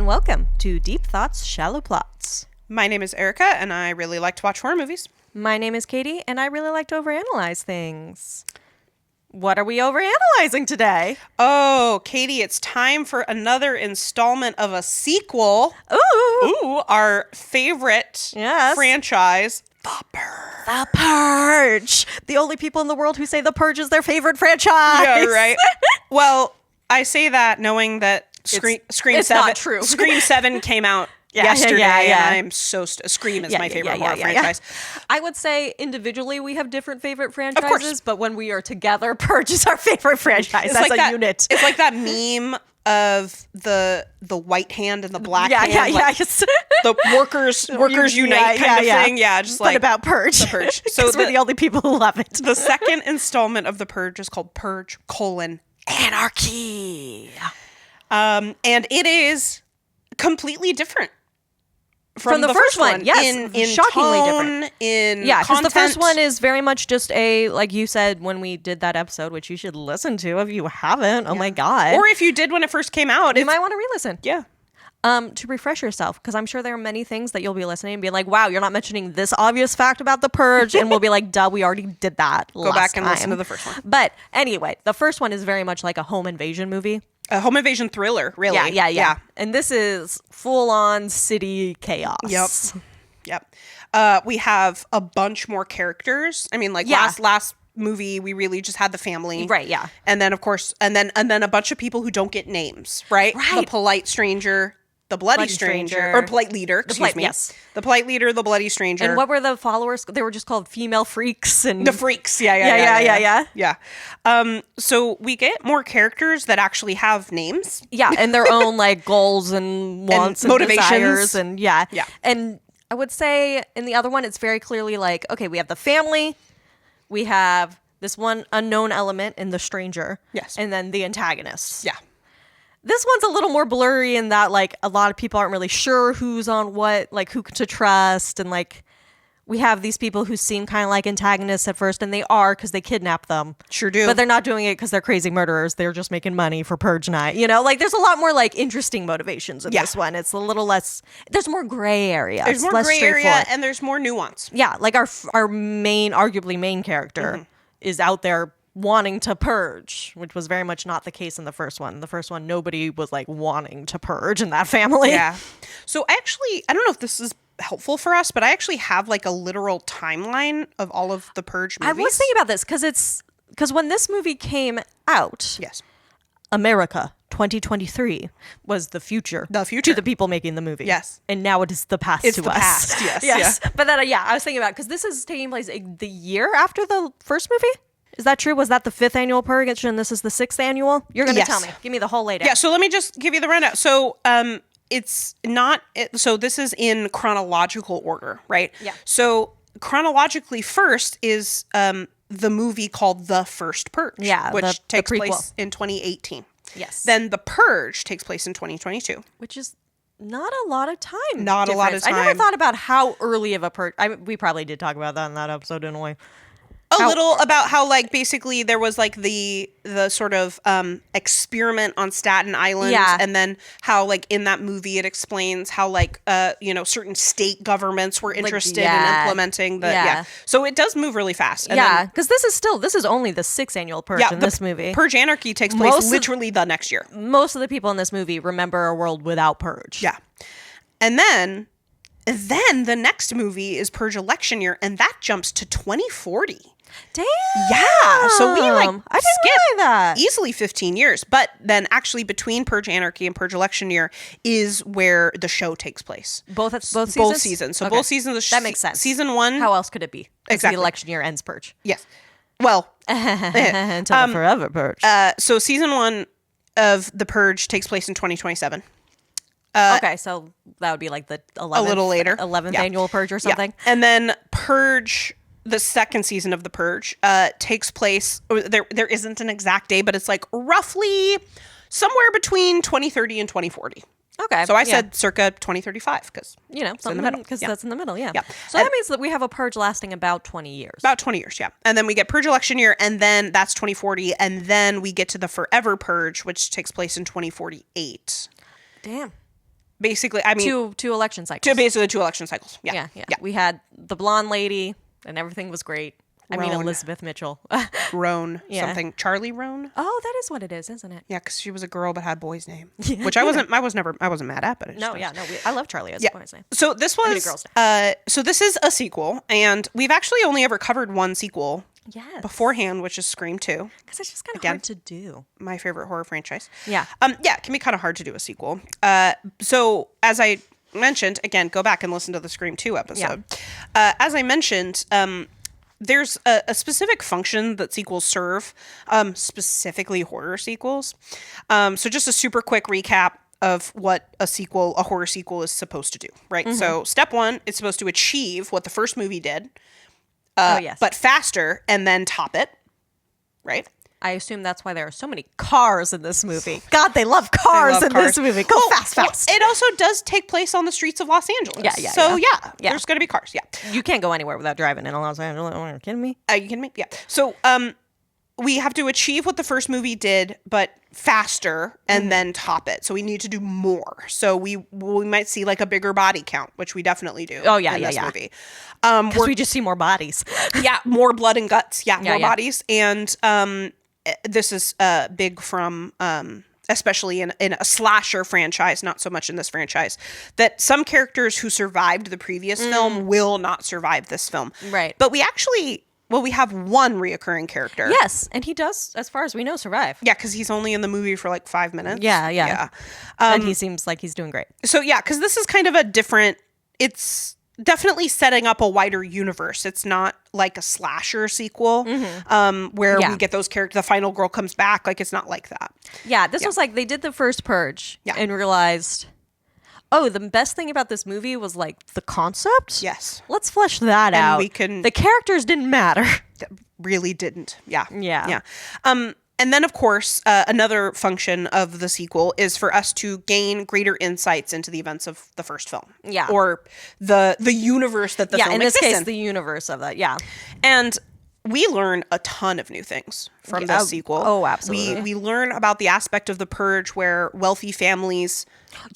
and welcome to Deep Thoughts, Shallow Plots. My name is Erika, and I really like to watch horror movies. My name is Katy, and I really like to overanalyze things. What are we overanalyzing today? Oh, Katy, it's time for another installment of a sequel. Ooh, Our favorite franchise, The Purge. The Purge. The only people in the world who say The Purge is their favorite franchise. Yeah, right. Well, I say that knowing that Scream 7. Not true. Scream 7 came out yesterday, and I'm so Scream is my favorite horror franchise. I would say individually we have different favorite franchises, but when we are together, Purge is our favorite franchise as a unit. It's like that meme of the white hand and the black hand. The workers unite kind of thing. Yeah, just but about Purge. The Purge. So we're the only people who love it. The second installment of The Purge is called Purge Anarchy. And it is completely different from the first one. Yes, in shockingly tone, different. Because the first one is very much just a, like you said when we did that episode, which you should listen to if you haven't. Oh my God. Or if you did when it first came out. You might want to re-listen. Yeah. To refresh yourself, because I'm sure there are many things that you'll be listening and be like, wow, you're not mentioning this obvious fact about The Purge. And we'll be like, duh, we already did that Go back and listen to the first one. But anyway, the first one is very much like a home invasion movie. A home invasion thriller, really. Yeah. And this is full-on city chaos. Yep. We have a bunch more characters. I mean, like last movie, we really just had the family. Right, yeah. And then, of course, and then a bunch of people who don't get names, right? The polite stranger, the bloody stranger, or polite leader, excuse me. Yes. The polite leader, the bloody stranger. And what were the followers? They were just called female freaks. And the freaks, yeah. So we get more characters that actually have names. Yeah, and their own like goals and wants and motivations. Desires and Yeah. And I would say in the other one, it's very clearly like, okay, we have the family, we have this one unknown element in the stranger. Yes. And then the antagonists. Yeah. This one's a little more blurry in that, like, a lot of people aren't really sure who's on what, like, who to trust. And, like, we have these people who seem kind of like antagonists at first, and they are because they kidnap them. Sure do. But they're not doing it because they're crazy murderers. They're just making money for Purge Night. You know, like, there's a lot more, like, interesting motivations in this one. It's a little less, there's more gray area. There's more gray area, and there's more nuance. Yeah, like, our arguably main character is out there wanting to purge, which was very much not the case in the first one. The first one, nobody was like wanting to purge in that family. Yeah. So actually, I don't know if this is helpful for us, but I actually have like a literal timeline of all of the Purge movies. I was thinking about this because when this movie came out, yes, America 2023 was the future to the people making the movie. Yes. And now it is the past it's to the us. Past. Yes. Yes. Yeah. But then, I was thinking about, because this is taking place the year after the first movie. Is that true? Was that the 5th annual Purge and this is the 6th annual? You're going to tell me. Give me the whole laydown. Yeah, so let me just give you the rundown. So it's not... So this is in chronological order, right? Yeah. So chronologically first is the movie called The First Purge, which takes place in 2018. Yes. Then The Purge takes place in 2022. Which is not a lot of time. Not a lot of time. I never thought about how early of a Purge... we probably did talk about that in that episode, didn't we? A little about how, like, basically there was, like, the sort of experiment on Staten Island. Yeah. And then how, like, in that movie it explains how, like, certain state governments were interested in implementing the... Yeah. So it does move really fast. And because this is only the 6th annual Purge in this movie. Purge Anarchy takes place literally the next year. Most of the people in this movie remember a world without Purge. Yeah. And then the next movie is Purge Election Year, and that jumps to 2040. Damn. Yeah. So we skip that easily 15 years. But then actually between Purge Anarchy and Purge Election Year is where the show takes place. Both seasons? Both seasons. So both seasons of that makes sense. Season 1. How else could it be? Exactly. The election year ends Purge. Yes. Well. Until the forever Purge. So season 1 of The Purge takes place in 2027. Okay, so that would be like the 11th, a little later. 11th annual Purge or something. Yeah. And then Purge... The second season of The Purge takes place, there isn't an exact day, but it's like roughly somewhere between 2030 and 2040. Okay. So I said circa 2035 because, that's in the middle, yeah. So that means that we have a Purge lasting about 20 years. About 20 years, yeah. And then we get Purge Election Year, and then that's 2040, and then we get to the Forever Purge, which takes place in 2048. Damn. basically, I mean, two election cycles. basically 2 election cycles. Yeah. Yeah. We had the blonde lady, and everything was great. I mean, Roan. Elizabeth Mitchell. Roan, Yeah. something. Charlie Roan? Oh, that is what it is, isn't it? Yeah, because she was a girl but had a boy's name. Which I wasn't mad at, but it just was. I love Charlie as a boy's name. So this was, girl's so this is a sequel, and we've actually only ever covered one sequel Yes. beforehand, which is Scream 2. Because it's just kind of Again. hard to do. My favorite horror franchise. Yeah. Yeah, it can be kind of hard to do a sequel. So as I mentioned, again, go back and listen to the Scream 2 episode. As I mentioned, there's a specific function that sequels serve, specifically horror sequels. So just a super quick recap of what a horror sequel is supposed to do, right? Mm-hmm. So step 1, it's supposed to achieve what the first movie did, yes. but faster, and then top it, right? I assume that's why there are so many cars in this movie. God, they love cars love in cars. this movie. Go fast. It also does take place on the streets of Los Angeles. So there's going to be cars. Yeah. You can't go anywhere without driving in Los Angeles. Are you kidding me? Are you kidding me? Yeah. So we have to achieve what the first movie did, but faster, and then top it. So we need to do more. So we might see like a bigger body count, which we definitely do. Oh, yeah, in this yeah. movie. Because we just see more bodies. Yeah, more blood and guts. Yeah, more yeah. bodies. And this is big from especially in a slasher franchise, not so much in this franchise, that some characters who survived the previous film will not survive this film. Right. But we have one reoccurring character. Yes, and he does, as far as we know, survive. Yeah, because he's only in the movie for like 5 minutes. Yeah. And he seems like he's doing great. So yeah, because this is kind of a different, it's definitely setting up a wider universe. It's not like a slasher sequel where we get those characters, the final girl comes back. Like, it's not like that. Yeah, this was like they did the first Purge and realized, oh, the best thing about this movie was like the concept. Yes. Let's flesh that out. The characters didn't matter. Really didn't. Yeah. Yeah. And then, of course, another function of the sequel is for us to gain greater insights into the events of the first film. Yeah. Or the universe that the film in this exists case, the universe of that. Yeah. And we learn a ton of new things from this sequel. Oh, absolutely. We learn about the aspect of the purge where wealthy families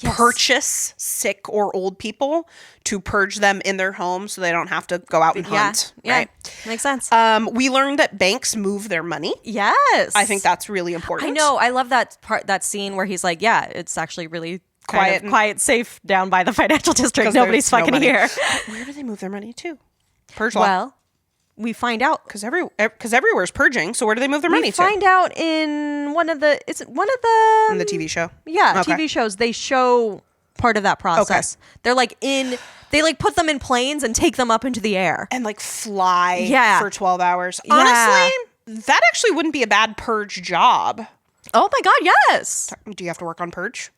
purchase sick or old people to purge them in their home so they don't have to go out and hunt. Right? Makes sense. We learned that banks move their money. Yes. I think that's really important. I know. I love that scene where he's like, yeah, it's actually really quiet, safe down by the financial district. Nobody's fucking here. Where do they move their money to? Purge law. Well, we find out because everywhere's purging. So where do they move their money to? We find out in one of the in the TV show. Yeah, okay. TV shows. They show part of that process. Okay. They're like they like put them in planes and take them up into the air and like fly for 12 hours. Yeah. Honestly, that actually wouldn't be a bad purge job. Oh my God, yes. Do you have to work on purge?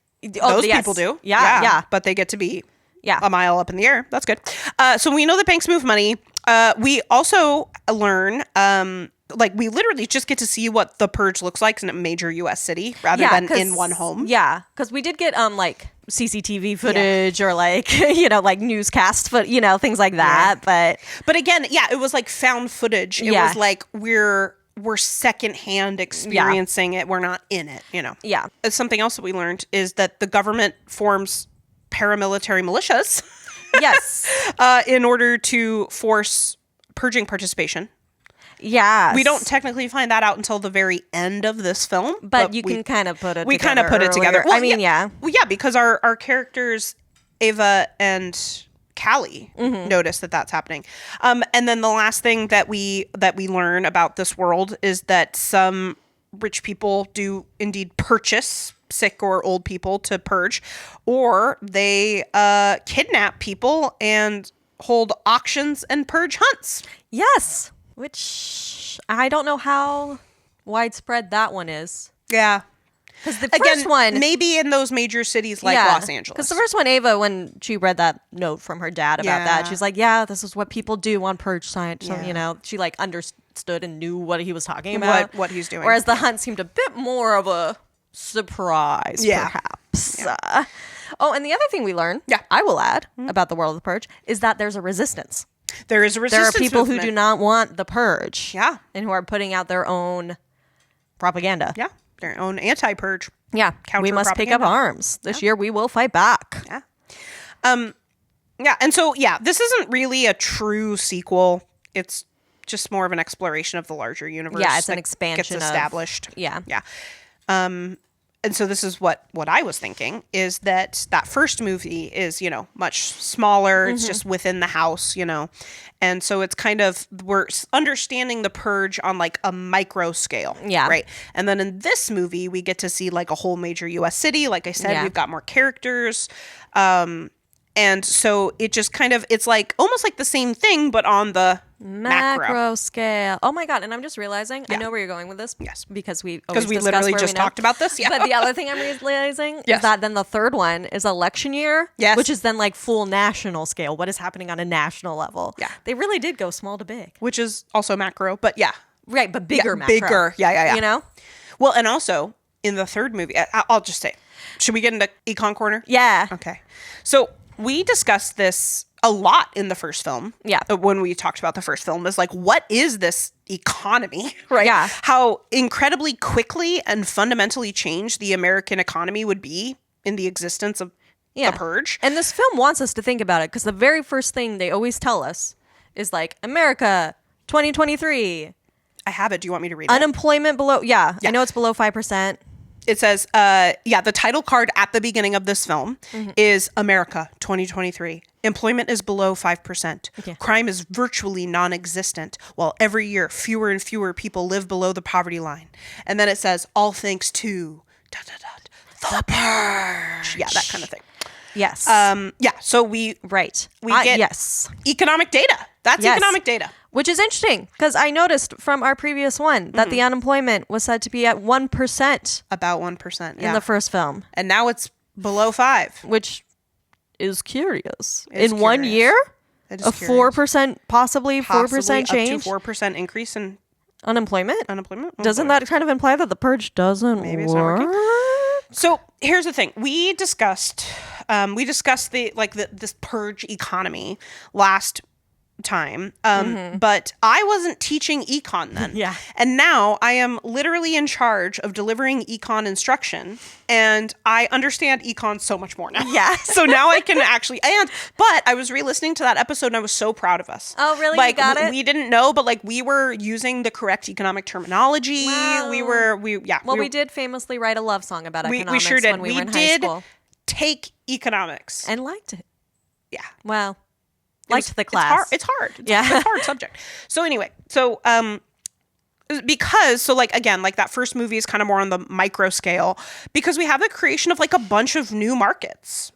Oh, Those people do. Yeah. But they get to be a mile up in the air. That's good. So we know that banks move money. We also learn, we literally just get to see what the purge looks like in a major U.S. city rather than in one home. Yeah, because we did get like CCTV footage or like like newscast things like that. But again, it was like found footage. It was like we're secondhand experiencing it. We're not in it. Yeah. Something else that we learned is that the government forms paramilitary militias. Yes. In order to force purging participation. Yeah. We don't technically find that out until the very end of this film. But you can kind of put it together. We kind of put it together. Well, I mean, yeah. Well, yeah, because our characters, Ava and Callie, notice that that's happening. And then the last thing that we learn about this world is that some rich people do indeed purchase sick or old people to purge, or they kidnap people and hold auctions and purge hunts. Yes, which I don't know how widespread that one is. Yeah. Because the first one... maybe in those major cities like Los Angeles. Because the first one, Ava, when she read that note from her dad about that, she's like, this is what people do on purge science. So, she like understood and knew what he was talking about. What he's doing. Whereas the hunt seemed a bit more of a surprise, perhaps. Yeah. And the other thing we learned, I will add, about the world of the purge, is that there's a resistance. There is a resistance. There are people who do not want the purge. Yeah. And who are putting out their own propaganda. Yeah. their own anti-purge. Yeah, we must pick up arms. This year we will fight back. Yeah. Yeah, and so, this isn't really a true sequel. It's just more of an exploration of the larger universe. Yeah, it's an expansion gets established. Yeah. And so this is what I was thinking, is that first movie is, much smaller. It's just within the house, And so it's kind of, we're understanding the purge on like a micro scale. Yeah. Right. And then in this movie, we get to see like a whole major US city. Like I said, we've got more characters. And so it just kind of, it's like almost like the same thing, but on the macro scale. Oh my God. And I'm just realizing, I know where you're going with this. Yes. Because we literally just talked about this. Yeah. But the other thing I'm realizing is that then the third one is election year, which is then like full national scale. What is happening on a national level? Yeah. They really did go small to big. Which is also macro, but yeah. Right. But bigger macro. Bigger. Yeah. You know? Well, and also in the third movie, I'll just say, should we get into Econ Corner? Yeah. Okay. So we discussed this a lot in the first film. Yeah. When we talked about the first film, is like, what is this economy? Right. Yeah. How incredibly quickly and fundamentally changed the American economy would be in the existence of the purge. And this film wants us to think about it because the very first thing they always tell us is like, America, 2023. I have it. Do you want me to read it? Unemployment below. Yeah. I know it's below 5%. It says, the title card at the beginning of this film is America 2023. Employment is below 5%. Okay. Crime is virtually non-existent, while every year fewer and fewer people live below the poverty line. And then it says, all thanks to the purge. Yeah, that kind of thing. Yes. So we get economic data. That's economic data. Which is interesting because I noticed from our previous one that the unemployment was said to be at 1%. About 1%, in the first film. And now it's below 5%. Which is curious. In 1 year? A 4%, possibly 4% change? Up to 4% increase in unemployment? Oh, doesn't that kind of imply that the purge doesn't Maybe it's work? not working. So here's the thing. We discussed this purge economy last time, but I wasn't teaching econ then. Yeah. And now I am literally in charge of delivering econ instruction, and I understand econ so much more now. Yeah. So now I can actually, but I was re-listening to that episode and I was so proud of us. Oh, really? Like, you got it? We didn't know, but like we were using the correct economic terminology. Wow. We did famously write a love song about economics we sure did. when we were in high school. Take economics. And liked it. Yeah. Well, liked the class. It's hard. It's a hard subject. So anyway, because that first movie is kind of more on the micro scale because we have the creation of like a bunch of new markets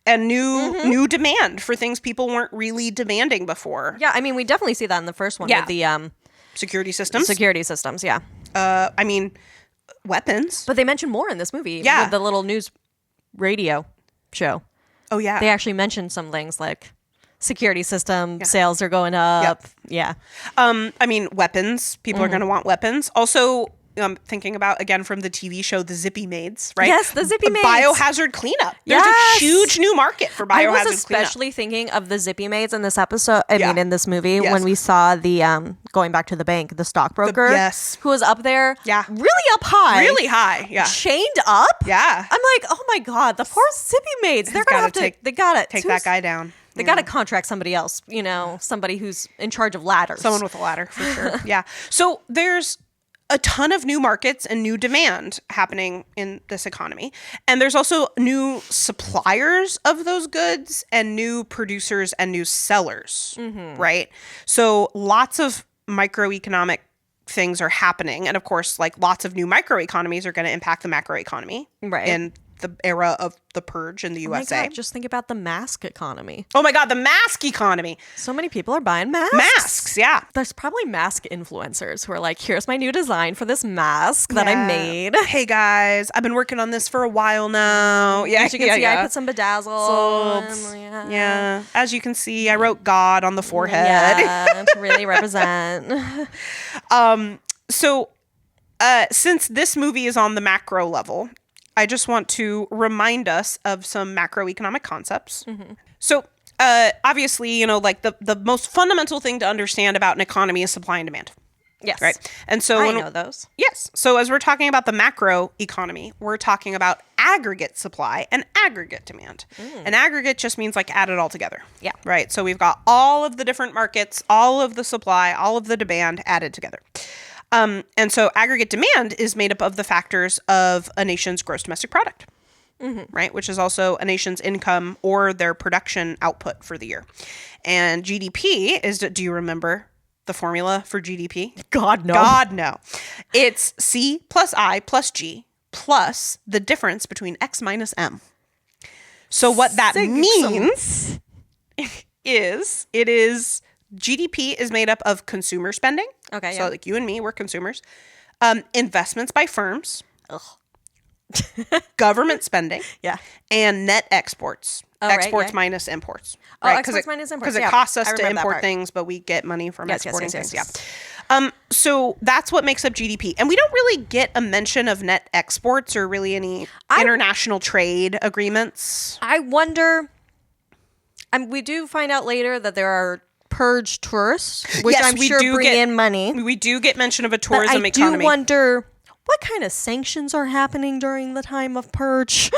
and new demand for things people weren't really demanding before. Yeah, I mean, we definitely see that in the first one with the security systems. Yeah. Weapons. But they mention more in this movie. Yeah. With the little news radio show. Oh, yeah. They actually mentioned some things like security system sales are going up. Yep. Yeah. Weapons. People are going to want weapons. Also, I'm thinking about, again, from the TV show, the Zippy Maids, right? Yes, the Zippy Maids. Biohazard cleanup. There's a huge new market for biohazard cleanup. I was especially thinking of the Zippy Maids in this episode, in this movie, when we saw the, going back to the bank, the stockbroker. Who was up there. Yeah. Really up high. Really high. Yeah. Chained up. Yeah. I'm like, oh my God, the poor Zippy Maids. They're going to have to, they got it. Take that guy down. They got to contract somebody else, somebody who's in charge of ladders. Someone with a ladder, for sure. Yeah. So there's a ton of new markets and new demand happening in this economy. And there's also new suppliers of those goods and new producers and new sellers, right? So lots of microeconomic things are happening. And of course, like lots of new microeconomies are going to impact the macroeconomy in the era of the purge in the USA. My God, just think about the mask economy. Oh my God, the mask economy. So many people are buying masks. Masks, yeah. There's probably mask influencers who are like, here's my new design for this mask that I made. Hey guys, I've been working on this for a while now. Yeah, as you can see, I put some bedazzle. Yeah. As you can see, I wrote God on the forehead. Yeah, to really represent. Since this movie is on the macro level, I just want to remind us of some macroeconomic concepts. So obviously, the most fundamental thing to understand about an economy is supply and demand. Yes. Right. And so I know those. Yes. So as we're talking about the macro economy, we're talking about aggregate supply and aggregate demand. And aggregate just means like add it all together. Yeah. Right. So we've got all of the different markets, all of the supply, all of the demand added together. And so aggregate demand is made up of the factors of a nation's gross domestic product. Right, which is also a nation's income or their production output for the year. And GDP is, do you remember the formula for GDP? God, no. God, no. It's C plus I plus G plus the difference between X minus M. So what that means is GDP is made up of consumer spending. Okay, So like you and me, we're consumers. Investments by firms. Ugh. Government spending. Yeah. And net exports. Oh, right, Exports yeah. minus imports. Oh, exports minus imports. Because it Yeah, costs us I to remember that import part. things, but we get money from exporting things. yes. Yeah. So that's what makes up GDP. And we don't really get a mention of net exports or really any international trade agreements. I wonder. We do find out later that there are purge tourists, which Yes, I'm we sure do bring get- in money. We do get mention of a But tourism I economy. do wonder what kind of sanctions are happening during the time of purge.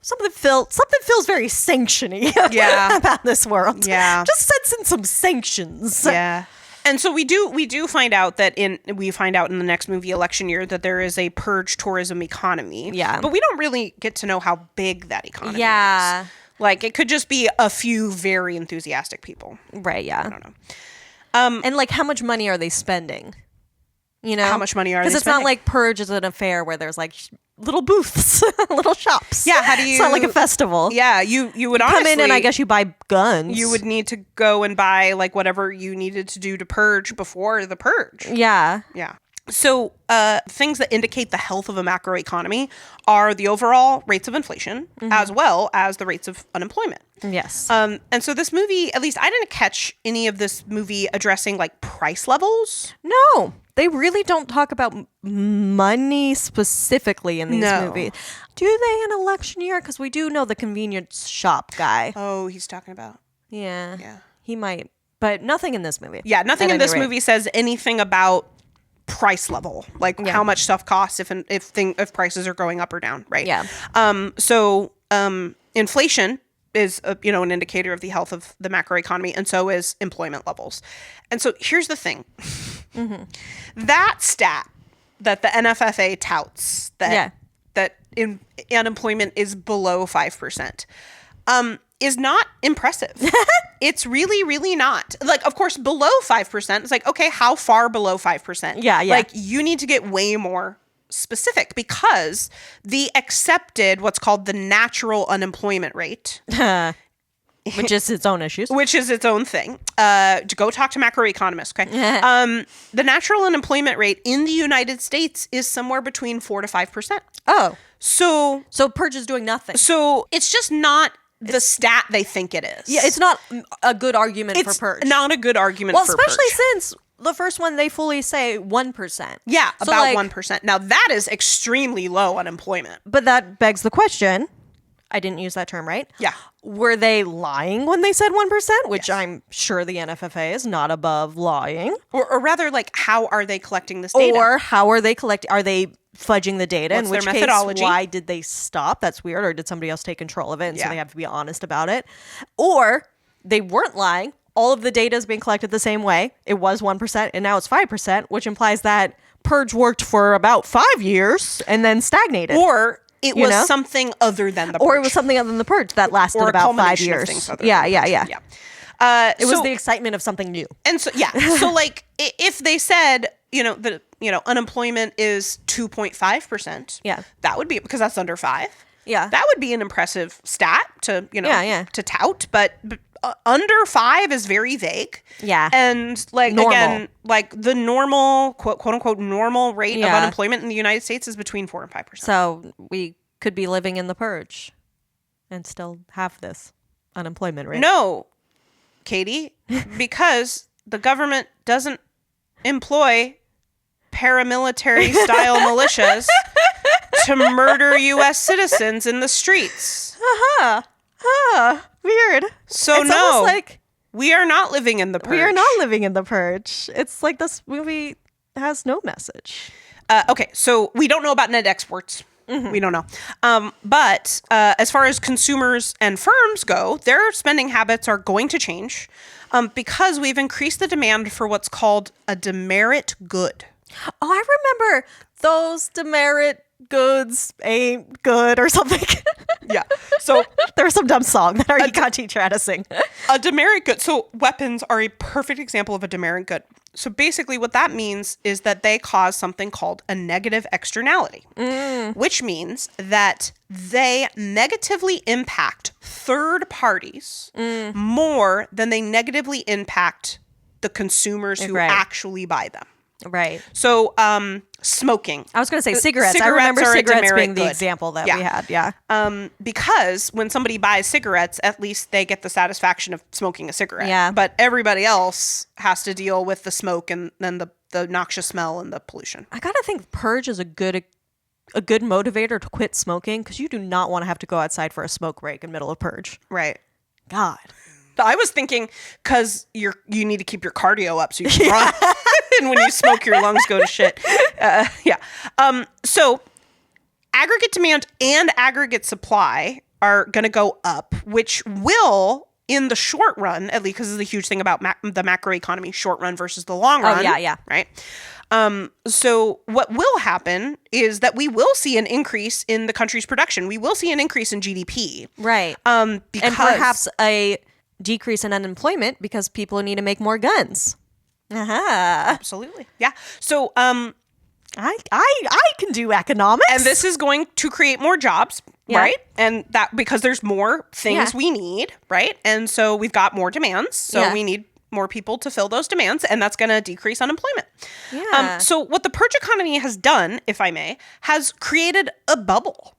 Something feels very sanctiony Yeah. about this world. Yeah. Just sets in some sanctions. Yeah. And so we do find out in the next movie Election Year that there is a purge tourism economy. Yeah. But we don't really get to know how big that economy Yeah. is. Like it could just be a few very enthusiastic people. Right, yeah. I don't know. And like how much money are they spending? You know? How much money are they Because it's not spending? like purge is an affair where there's like little booths, little shops. Yeah, how do It's not like a you- festival. Yeah, you would Come honestly in and I guess you buy guns. you would need to go and buy like whatever you needed to do to purge before the purge. Yeah. Yeah. So things that indicate the health of a macroeconomy are the overall rates of inflation as well as the rates of unemployment. Yes. And so this movie, at least I didn't catch any of this movie addressing like price levels. No, they really don't talk about money specifically in these No. movies. Do they in election year? Because we do know the convenience shop guy. Oh, he's talking about. Yeah. Yeah. He might, but nothing in this movie. Yeah, nothing At in this any rate. movie says anything about price level, like Yeah. how much stuff costs if prices are going up or down, right? Yeah. So inflation is an indicator of the health of the macroeconomy, and so is employment levels. And so here's the thing: that stat that the NFFA touts that unemployment is below 5%. Is not impressive. It's really, really not. Like, of course, below 5%, it's like, okay, how far below 5%? Yeah. Like, you need to get way more specific because the accepted, what's called the natural unemployment rate, Which is its own issues. which is its own thing. Go talk to macroeconomists, okay? The natural unemployment rate in the United States is somewhere between 4 to 5%. Oh. So Purge is doing nothing. it's just not the stat they think it is. Yeah, it's not a good argument for It's purge. not a good argument Well, for especially purge. since the first one they fully say 1%. Yeah, So, about like, 1%. Now, that is extremely low unemployment. But that begs the question. I didn't use that term, right? Yeah. Were they lying when they said 1%? Which Yes. I'm sure the NFFA is not above lying. Or rather, like, how are they collecting this data? Or how are they collecting? Are they fudging the data? What's In their which methodology? case, why did they stop? That's weird. Or did somebody else take control of it? And so Yeah. they have to be honest about it. Or they weren't lying. All of the data is being collected the same way. It was 1% and now it's 5%, which implies that purge worked for about 5 years and then stagnated. Or it You was know? something other than the purge. Or it was something other than the purge that lasted Or a about 5 culmination of years. things other Yeah, than the yeah, purge. yeah. It was So- the excitement of something new. And so, yeah. So, like, if they said, unemployment is 2.5%. Yeah. That would be, because that's under 5. Yeah. That would be an impressive stat to, Yeah. to tout. But under 5 is very vague. Yeah. And like, Normal. again, like the normal, quote unquote, normal rate of Yeah. unemployment in the United States is between 4 and 5%. So we could be living in the purge and still have this unemployment rate. No, Katie, because the government doesn't employ paramilitary style militias to murder U.S. citizens in the streets. Weird. So It's no, almost like we are not living in the purge. we are not living in the purge. It's like this movie has no message. Okay, so we don't know about net exports. We don't know. But as far as consumers and firms go, their spending habits are going to change because we've increased the demand for what's called a demerit good. Oh, I remember those demerit goods ain't good or something. Yeah. So There's some dumb song that our econ teacher had to sing. a demerit good. So weapons are a perfect example of a demerit good. So basically what that means is that they cause something called a negative externality, which means that they negatively impact third parties more than they negatively impact the consumers who actually buy them. Right. So, smoking. I was going to say cigarettes. I remember cigarettes being the example that we had. Yeah. Because when somebody buys cigarettes, at least they get the satisfaction of smoking a cigarette. Yeah. But everybody else has to deal with the smoke and then the noxious smell and the pollution. I gotta think Purge is a good motivator to quit smoking because you do not want to have to go outside for a smoke break in the middle of Purge. Right. God. I was thinking because you need to keep your cardio up so you can run. And when you smoke, your lungs go to shit. Yeah. So aggregate demand and aggregate supply are going to go up, which will, in the short run, at least because this is the huge thing about the macroeconomy, short run versus the long run. Oh, yeah. Right. So what will happen is that we will see an increase in the country's production. We will see an increase in GDP. Right. Because, and perhaps a decrease in unemployment because people need to make more guns. Absolutely. Yeah. So, I can do economics. and this is going to create more jobs, right? And that because there's more things we need, right? And so we've got more demands. So we need more people to fill those demands, and that's going to decrease unemployment. Yeah. So what the purge economy has done, if I may, has created a bubble.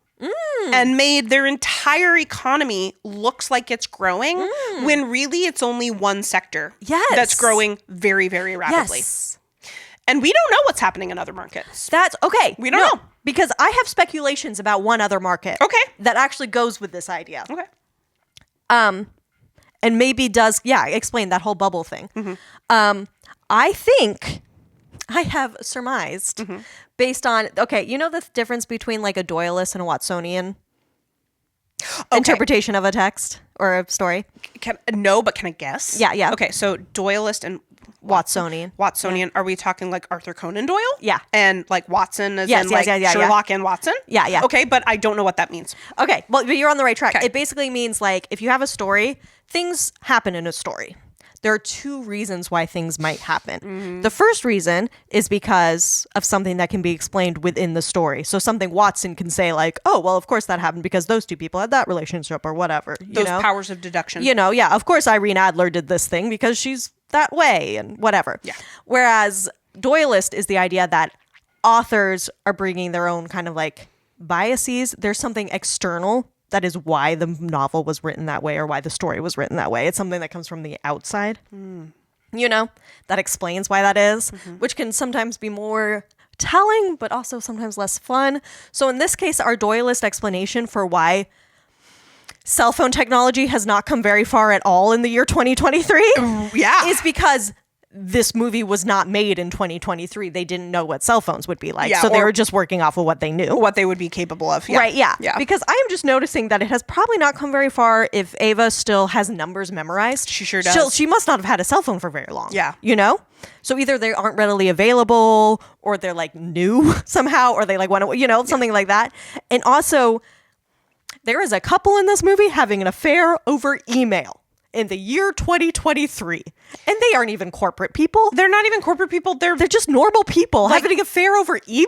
And made their entire economy looks like it's growing when really it's only one sector that's growing very, very rapidly. Yes. And we don't know what's happening in other markets. That's okay. We don't know. Because I have speculations about one other market. Okay. That actually goes with this idea. Okay. And maybe does, explain that whole bubble thing. I think I have surmised based on, you know the difference between like a Doyleist and a Watsonian interpretation of a text or a story? No, but can I guess? Yeah. Okay, so Doyleist and Watsonian. Watsonian, are we talking like Arthur Conan Doyle? Yeah. And like Watson as in like Sherlock and Watson? Yeah. Okay, but I don't know what that means. Okay, well, but you're on the right track. Okay. It basically means like if you have a story, things happen in a story. There are two reasons why things might happen. The first reason is because of something that can be explained within the story. So something Watson can say like, oh, well, of course that happened because those two people had that relationship or whatever. Those powers of deduction. Of course Irene Adler did this thing because she's that way and whatever. Yeah. Whereas Doyleist is the idea that authors are bringing their own kind of like biases. There's something external that is why the novel was written that way or why the story was written that way. It's something that comes from the outside, that explains why that is, which can sometimes be more telling, but also sometimes less fun. So in this case, our Doyleist explanation for why cell phone technology has not come very far at all in the year 2023 is because this movie was not made in 2023. They didn't know what cell phones would be like. So they were just working off of what they knew. What they would be capable of. Yeah. Right, yeah. Because I am just noticing that it has probably not come very far if Ava still has numbers memorized. She sure does. She must not have had a cell phone for very long. Yeah. So either they aren't readily available or they're like new somehow or they like want to, something like that. And also, there is a couple in this movie having an affair over email in the year 2023, and they aren't even corporate people. They're not even corporate people. They're just normal people having an affair over email.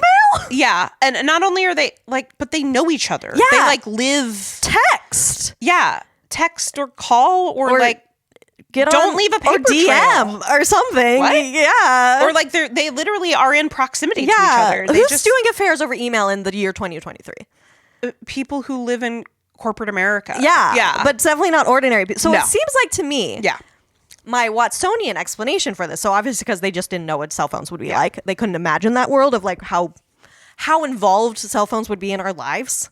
Yeah, and not only are they but they know each other. Yeah, they live text. Yeah, text or call or don't leave a paper or DM trail. or something. What? Yeah, or they literally are in proximity to each other. Who's doing affairs over email in the year 2023? People who live in corporate America. Yeah. But it's definitely not ordinary. So it seems like to me, yeah, my Watsonian explanation for this, so obviously because they just didn't know what cell phones would be like. They couldn't imagine that world of like how involved cell phones would be in our lives.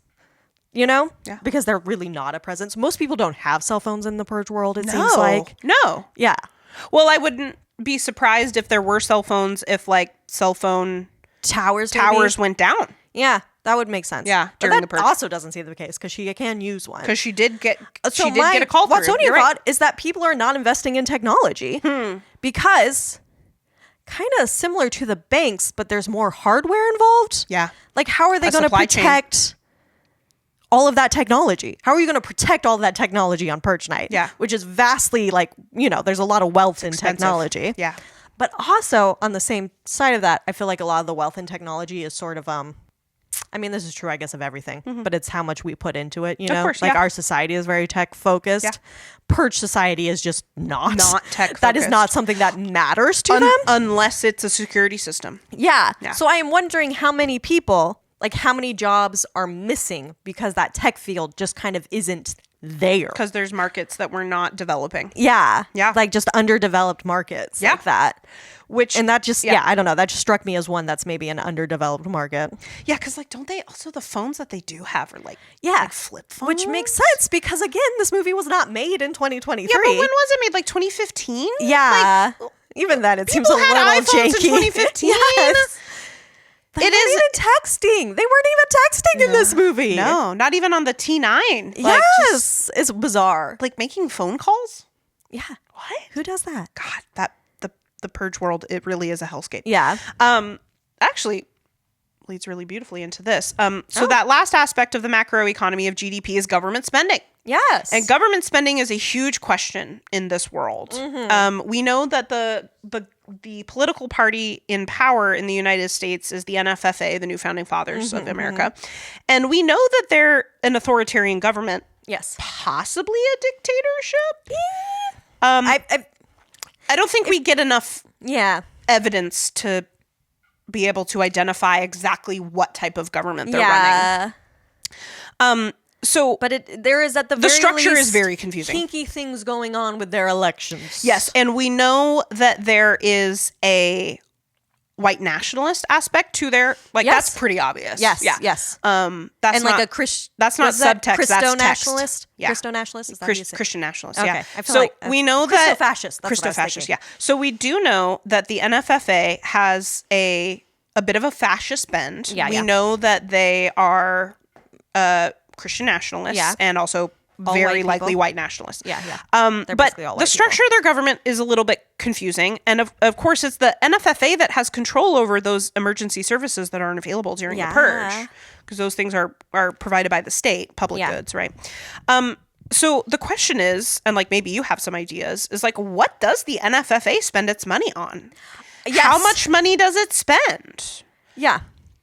Yeah. Because they're really not a presence. Most people don't have cell phones in the Purge world, it seems like. No. Yeah. Well, I wouldn't be surprised if there were cell phones if like cell phone Towers went down. Yeah, that would make sense. Yeah, but during that the purge. also doesn't seem the case because she can use one. Because she did get a call What through. Sonia thought is that people are not investing in technology because kind of similar to the banks, but there's more hardware involved. Yeah. Like, how are they going to protect all of that technology? How are you going to protect all of that technology on Purge Night? Yeah. Which is vastly like, there's a lot of wealth in technology. Yeah. But also on the same side of that, I feel like a lot of the wealth in technology is sort of, I mean, this is true, I guess, of everything, but it's how much we put into it, Of course, like our society is very tech focused. Yeah. Purge society is just not tech focused. That is not something that matters to them. Unless it's a security system. Yeah. So I am wondering how many people, like how many jobs are missing because that tech field just kind of isn't there. Because there's markets that we're not developing. Yeah. Yeah. Like just underdeveloped markets like that. And that just, I don't know. That just struck me as one that's maybe an underdeveloped market. Yeah, because like, don't they also, the phones that they do have are like, like flip phones? Which makes sense because, again, this movie was not made in 2023. Yeah, but when was it made? Like 2015? Yeah. Like, even then, it seems a little iPhones janky. In 2015? Yes. They weren't even texting. They weren't even texting in this movie. No, not even on the T9. Yes. It's bizarre. Like making phone calls? Yeah. What? Who does that? God, the Purge world, it really is a hellscape. Yeah. Actually leads really beautifully into this. So that last aspect of the macroeconomy of GDP is government spending. Yes. And government spending is a huge question in this world. We know that the political party in power in the United States is the NFFA, the New Founding Fathers of America. And we know that they're an authoritarian government. Yes. Possibly a dictatorship. I don't think we get enough yeah. evidence to be able to identify exactly what type of government they're running. But there is at the very structure least is very confusing. Kinky things going on with their elections. Yes, and we know that there is a white nationalist aspect to their that's pretty obvious. Yes, yeah. yes. That's and not, like a that's not subtext. That's text. Nationalist. Yeah. Christo nationalist. Is that what you say? Christian nationalist. Okay. Yeah. I feel so like we know that Christo-fascist. That's Christo-fascist. Yeah. So we do know that the NFFA has a bit of a fascist bend. Yeah. We know that they are Christian nationalists and also very likely white nationalists. Yeah, yeah. But the structure of their government is a little bit confusing. And of course, it's the NFFA that has control over those emergency services that aren't available during the purge. Because those things are provided by the state, public goods, right? So the question is, and like maybe you have some ideas, is like, what does the NFFA spend its money on? Yes. How much money does it spend? Yeah.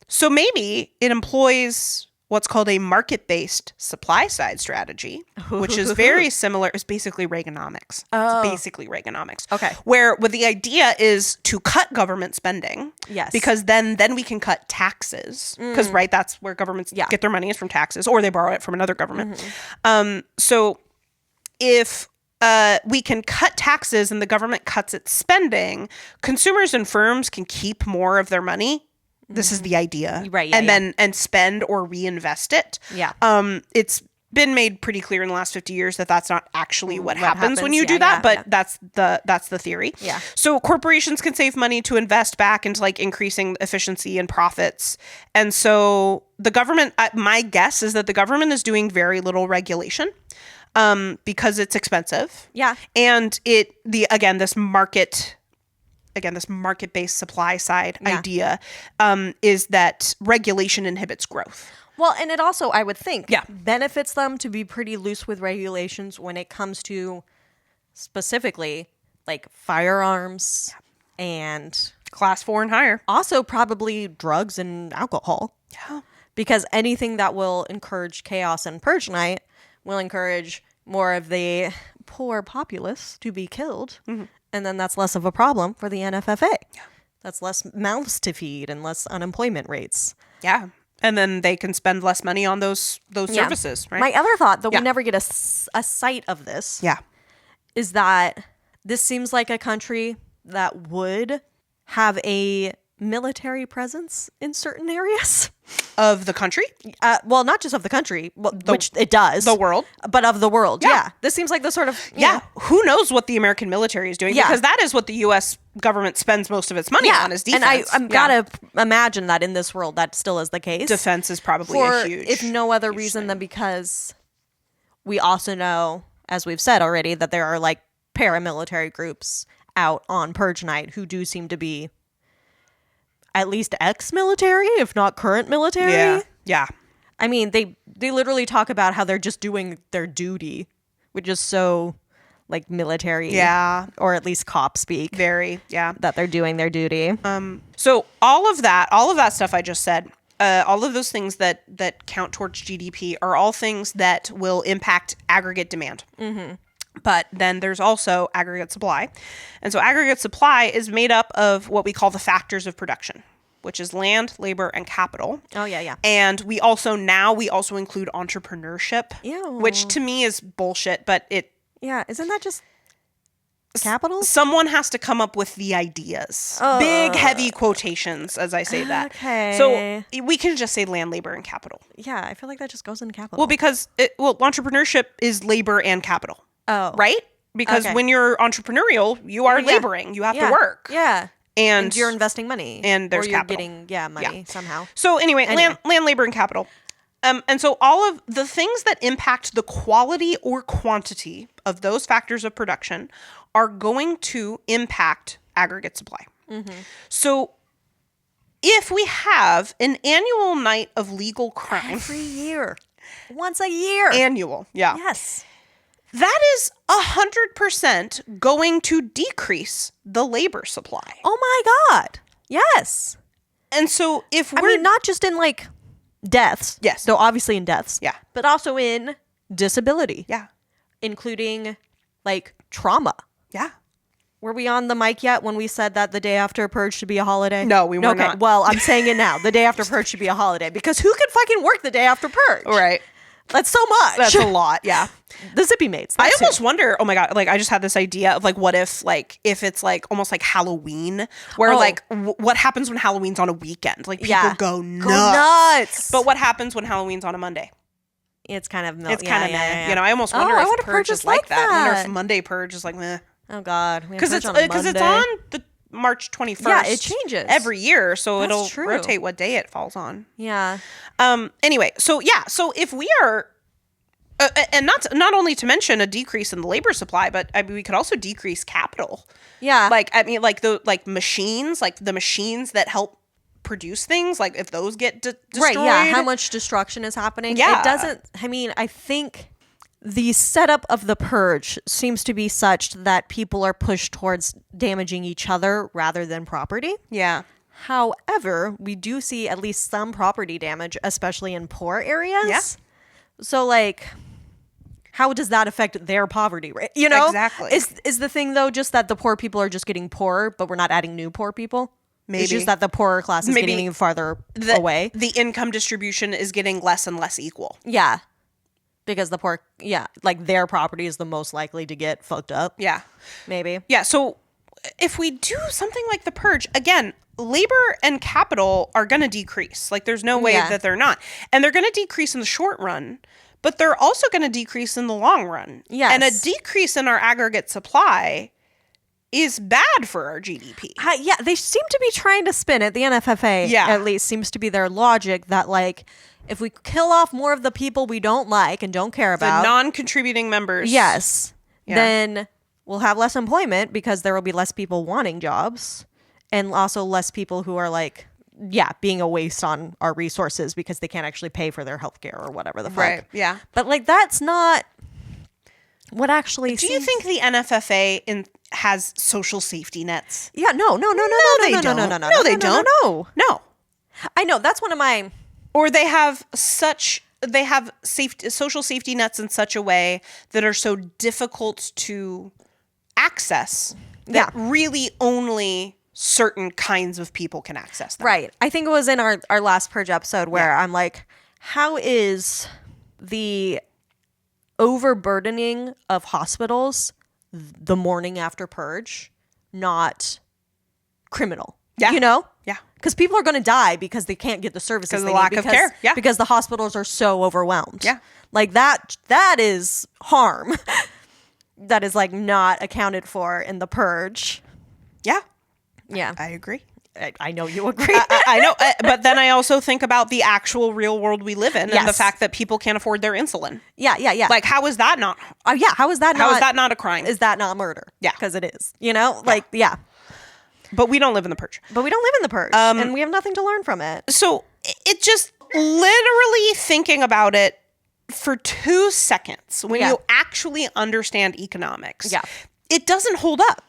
So maybe it employs what's called a market-based supply-side strategy, which is very similar. It's basically Reaganomics. It's basically Reaganomics. Okay. Where the idea is to cut government spending. Yes. Because then we can cut taxes. Because, right, that's where governments get their money is from taxes, or they borrow it from another government. So if we can cut taxes and the government cuts its spending, consumers and firms can keep more of their money. This is the idea. Right. Yeah, and spend or reinvest it. Yeah. It's been made pretty clear in the last 50 years that that's not actually what happens when you do that, but that's the theory. Yeah. So corporations can save money to invest back into like increasing efficiency and profits. And so the government, my guess is that the government is doing very little regulation. Because it's expensive. Yeah. And this market-based supply side idea is that regulation inhibits growth. Well, and it also, I would think, benefits them to be pretty loose with regulations when it comes to specifically like firearms and Class 4 and higher. Also probably drugs and alcohol. Yeah. Because anything that will encourage chaos and purge night will encourage more of the poor populace to be killed. Mm-hmm. And then that's less of a problem for the NFFA. Yeah. That's less mouths to feed and less unemployment rates. Yeah. And then they can spend less money on those services, right? My other thought, though we never get a sight of this, is that this seems like a country that would have a military presence in certain areas Of the country? well, not just of the country, which it does, The world? but of the world. Yeah, this seems like the sort of you know, Who knows what the American military is doing? Yeah. Because that is what the U.S. government spends most of its money on is defense. and I'm gotta imagine that in this world that still is the case. Defense is probably for a huge, if no other reason than because we also know, as we've said already, that there are like paramilitary groups out on Purge Night who do seem to be at least ex-military, if not current military. Yeah. I mean, they literally talk about how they're just doing their duty, which is so like military, or at least cop speak. Very, that they're doing their duty. So all of that stuff I just said, all of those things that count towards GDP are all things that will impact aggregate demand. Mm-hmm. But then there's also aggregate supply. And so aggregate supply is made up of what we call the factors of production, which is land, labor, and capital. Oh, yeah. And we also include entrepreneurship, which to me is bullshit, but yeah, isn't that just capital? Someone has to come up with the ideas. Big, heavy quotations as I say that. Okay. So we can just say land, labor, and capital. Yeah, I feel like that just goes in capital. Well, because entrepreneurship is labor and capital. Oh. Right? Because when you're entrepreneurial, you are laboring. You have to work. Yeah. And you're investing money. And there's or you're capital. getting money somehow. So anyway, land, labor, and capital. And so all of the things that impact the quality or quantity of those factors of production are going to impact aggregate supply. Mm-hmm. So if we have an annual night of legal crime. Every year. Once a year. Annual. Yeah. Yes. That is 100% going to decrease the labor supply. Oh my God. Yes. And so if we're... I mean, not just in like deaths. Yes. Though obviously in deaths. Yeah. But also in disability. Yeah. Including like trauma. Yeah. Were we on the mic yet when we said that the day after Purge should be a holiday? No, we were not. Well, I'm saying it now. The day after Purge should be a holiday. Because who could fucking work the day after Purge? Right. That's so much. That's a lot, yeah. The Zippy Mates. I almost wonder, oh my God, like I just had this idea of like, what if it's like almost like Halloween, where like what happens when Halloween's on a weekend? Like people go nuts. But what happens when Halloween's on a Monday? It's kind of it's kind of meh. You know, I almost wonder if Purge is like that. I wonder if Monday Purge is like meh. Oh God, because it's on the March 21st. Yeah, it changes every year, so That's it'll true. rotate what day it falls on. Yeah. Anyway, so if we are, and not only to mention a decrease in the labor supply, but I mean we could also decrease capital. Yeah. Like I mean, like the machines that help produce things, like if those get destroyed, right? Yeah. How much destruction is happening? Yeah. It doesn't. I mean, I think the setup of the purge seems to be such that people are pushed towards damaging each other rather than property. Yeah. However, we do see at least some property damage, especially in poor areas. Yeah. So, like, how does that affect their poverty rate? You know? Exactly. Is the thing, though, just that the poor people are just getting poorer, but we're not adding new poor people? Maybe. It's just that the poorer class is getting even farther away. The income distribution is getting less and less equal. Yeah. Because the poor, like their property is the most likely to get fucked up. Yeah. Maybe. Yeah. So if we do something like the purge, again, labor and capital are going to decrease. Like there's no way that they're not. And they're going to decrease in the short run, but they're also going to decrease in the long run. Yes. And a decrease in our aggregate supply is bad for our GDP. Yeah. They seem to be trying to spin it. The NFFA, at least, seems to be their logic that, like, if we kill off more of the people we don't like and don't care about, the non-contributing members, then we'll have less employment because there will be less people wanting jobs and also less people who are like, being a waste on our resources because they can't actually pay for their healthcare or whatever the fuck. Right. Yeah. But like that's not what actually. Do you think the NFFA has social safety nets? Yeah. No. No, they don't. No. I know that's one of my. Or they have social safety nets in such a way that are so difficult to access that really only certain kinds of people can access them. Right. I think it was in our last Purge episode where I'm like, how is the overburdening of hospitals the morning after Purge not criminal? Yeah. You know? Yeah. Because people are going to die because they can't get the services Because of they the lack need, of care. Yeah. Because the hospitals are so overwhelmed. Yeah. Like that is harm that is like not accounted for in the purge. Yeah. Yeah. I agree. I know you agree. I know. But then I also think about the actual real world we live in and the Yes. fact that people can't afford their insulin. Yeah. Like, how is that not? Yeah. How is that not a crime? Is that not murder? Yeah. Because it is. You know? Like, yeah. But we don't live in the purge. But we don't live in the purge. And we have nothing to learn from it. So it just literally thinking about it for 2 seconds when you actually understand economics. Yeah. It doesn't hold up.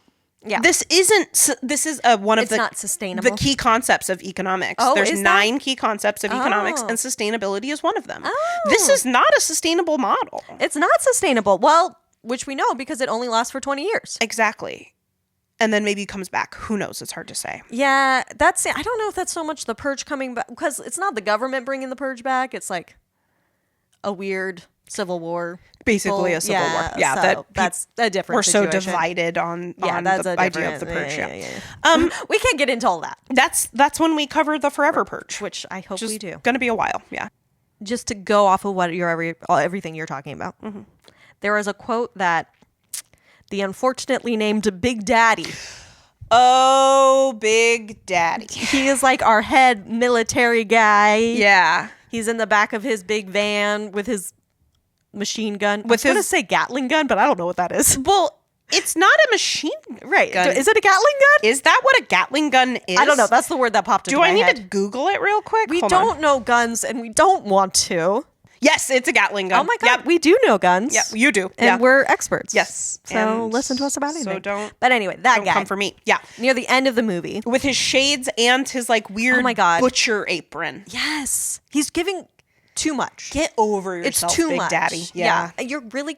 Yeah. This is one of It's not sustainable. the key concepts of economics. Oh, There's is that? 9 key concepts of economics, Oh. and sustainability is one of them. Oh. This is not a sustainable model. It's not sustainable. Well, which we know because it only lasts for 20 years. Exactly. And then maybe comes back. Who knows? It's hard to say. Yeah, I don't know if that's so much the purge coming back, because it's not the government bringing the purge back. It's like a weird civil war. Basically a civil war. Yeah, so that's a different We're so situation. divided on that's the a idea of the different- purge. yeah. We can't get into all that, That's when we cover the forever purge, which I hope we do. Going to be a while. Yeah. Just to go off of what everything you're talking about. Mm-hmm. There is a quote that the unfortunately named Big Daddy. Oh, Big Daddy. He is like our head military guy. Yeah. He's in the back of his big van with his machine gun. I was With going to his- say Gatling gun, but I don't know what that is. Well, it's not a machine Right. gun. Is it a Gatling gun? Is that what a Gatling gun is? I don't know. That's the word that popped into Do my I need head. to Google it real quick? We Hold don't on. know guns, and we don't want to. Yes, it's a Gatling gun. Oh my God. Yep. We do know guns. Yeah, you do. And Yeah. we're experts. Yes. So And listen to us about so anything. don't- But anyway, that Don't guy. come for me. Yeah. Near the end of the movie. With his shades and his like weird Oh my God. butcher apron. Yes. He's giving too much. Get over It's yourself, too Big much. Daddy. Yeah. You really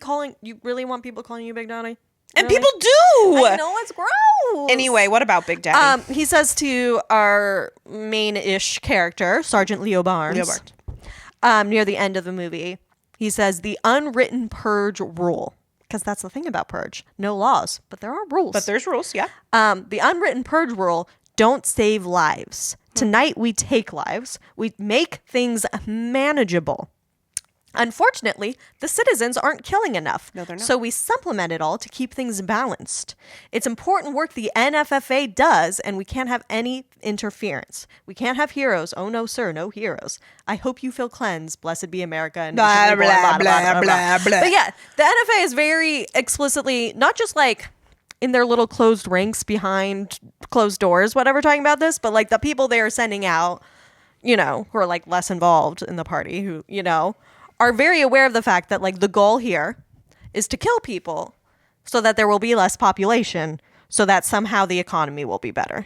want people calling you Big Daddy? And Really? people do. I know, it's gross. Anyway, what about Big Daddy? He says to our main-ish character, Sergeant Leo Barnes, near the end of the movie, he says the unwritten purge rule, because that's the thing about purge. No laws, but there are rules. But there's rules, yeah. The unwritten purge rule, don't save lives. Tonight we take lives. We make things manageable. Unfortunately, the citizens aren't killing enough. No, they're not. So we supplement it all to keep things balanced. It's important work the NFFA does, and we can't have any interference. We can't have heroes. Oh, no, sir, no heroes. I hope you feel cleansed. Blessed be America. And Blah, blah, blah, blah, blah. But yeah, the NFA is very explicitly, not just like in their little closed ranks behind closed doors, whatever, talking about this, but like the people they are sending out, you know, who are like less involved in the party, who, you know, are very aware of the fact that like the goal here is to kill people so that there will be less population, so that somehow the economy will be better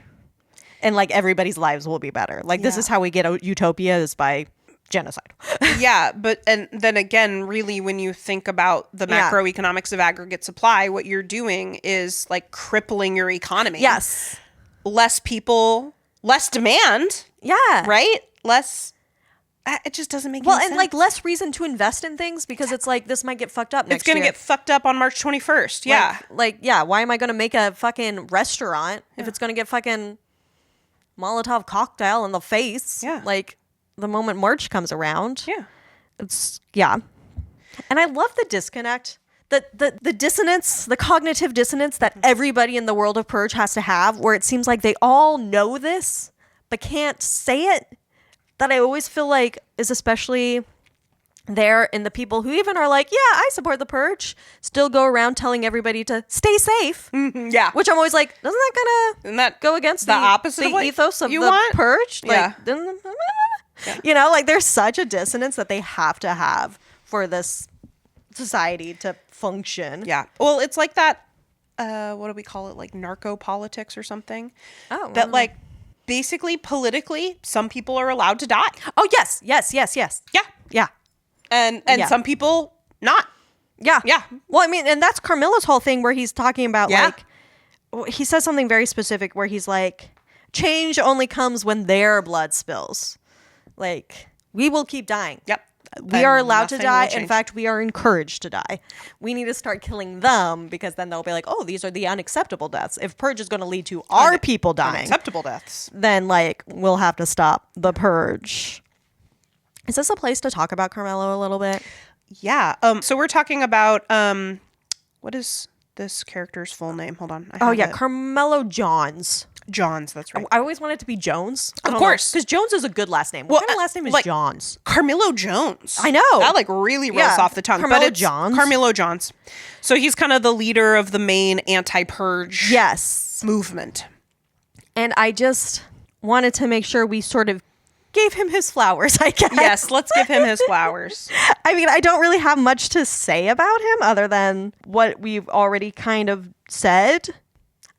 and like everybody's lives will be better. Like this is how we get a utopia, is by genocide. Yeah, but and then again, really, when you think about the macroeconomics of aggregate supply, what you're doing is like crippling your economy. Yes. Less people, less demand, Yeah. right? Less. It just doesn't make Well, any and sense. like less reason to invest in things because it's like this might get fucked up next it's gonna year. get fucked up on March 21st. Yeah. Like, why am I going to make a fucking restaurant if it's going to get fucking Molotov cocktail in the face? Yeah. Like, the moment March comes around. Yeah. It's, yeah. And I love the disconnect. The dissonance, the cognitive dissonance that everybody in the world of Purge has to have, where it seems like they all know this, but can't say it. That I always feel like is especially there in the people who even are like, yeah, I support the purge, still go around telling everybody to stay safe. Yeah. Which I'm always like, doesn't that kind Isn't of that go against the opposite the of what ethos of you the want? purge? Yeah. Like, you know, like there's such a dissonance that they have to have for this society to function. Yeah. Well, it's like that. What do we call it? Like narco politics or something. Oh, That like basically politically, some people are allowed to die. oh yes. Yeah. Yeah. And Yeah. some people not. Yeah. Yeah. Well, I mean, and that's Carmilla's whole thing where he's talking about Yeah. like, he says something very specific where he's like, change only comes when their blood spills. Like, we will keep dying. Yep. We are allowed to nothing die. will In change. fact, we are encouraged to die. We need to start killing them because then they'll be like, oh, these are the unacceptable deaths. If purge is going to lead to our people dying, Unacceptable deaths. then like we'll have to stop the purge. Is this a place to talk about Carmelo a little bit? Yeah. So we're talking about what is this character's full name? Hold on. Oh yeah, Carmelo Johns. Johns. That's right. I always want it to be Jones. Of course, because Jones is a good last name. What kind of last name is like, Johns? Carmelo Jones. I know. That like really rolls off the tongue. Carmelo but it's Johns. Carmelo Johns. So he's kind of the leader of the main anti-purge movement. And I just wanted to make sure we sort of gave him his flowers, I guess. Yes, let's give him his flowers. I mean, I don't really have much to say about him other than what we've already kind of said.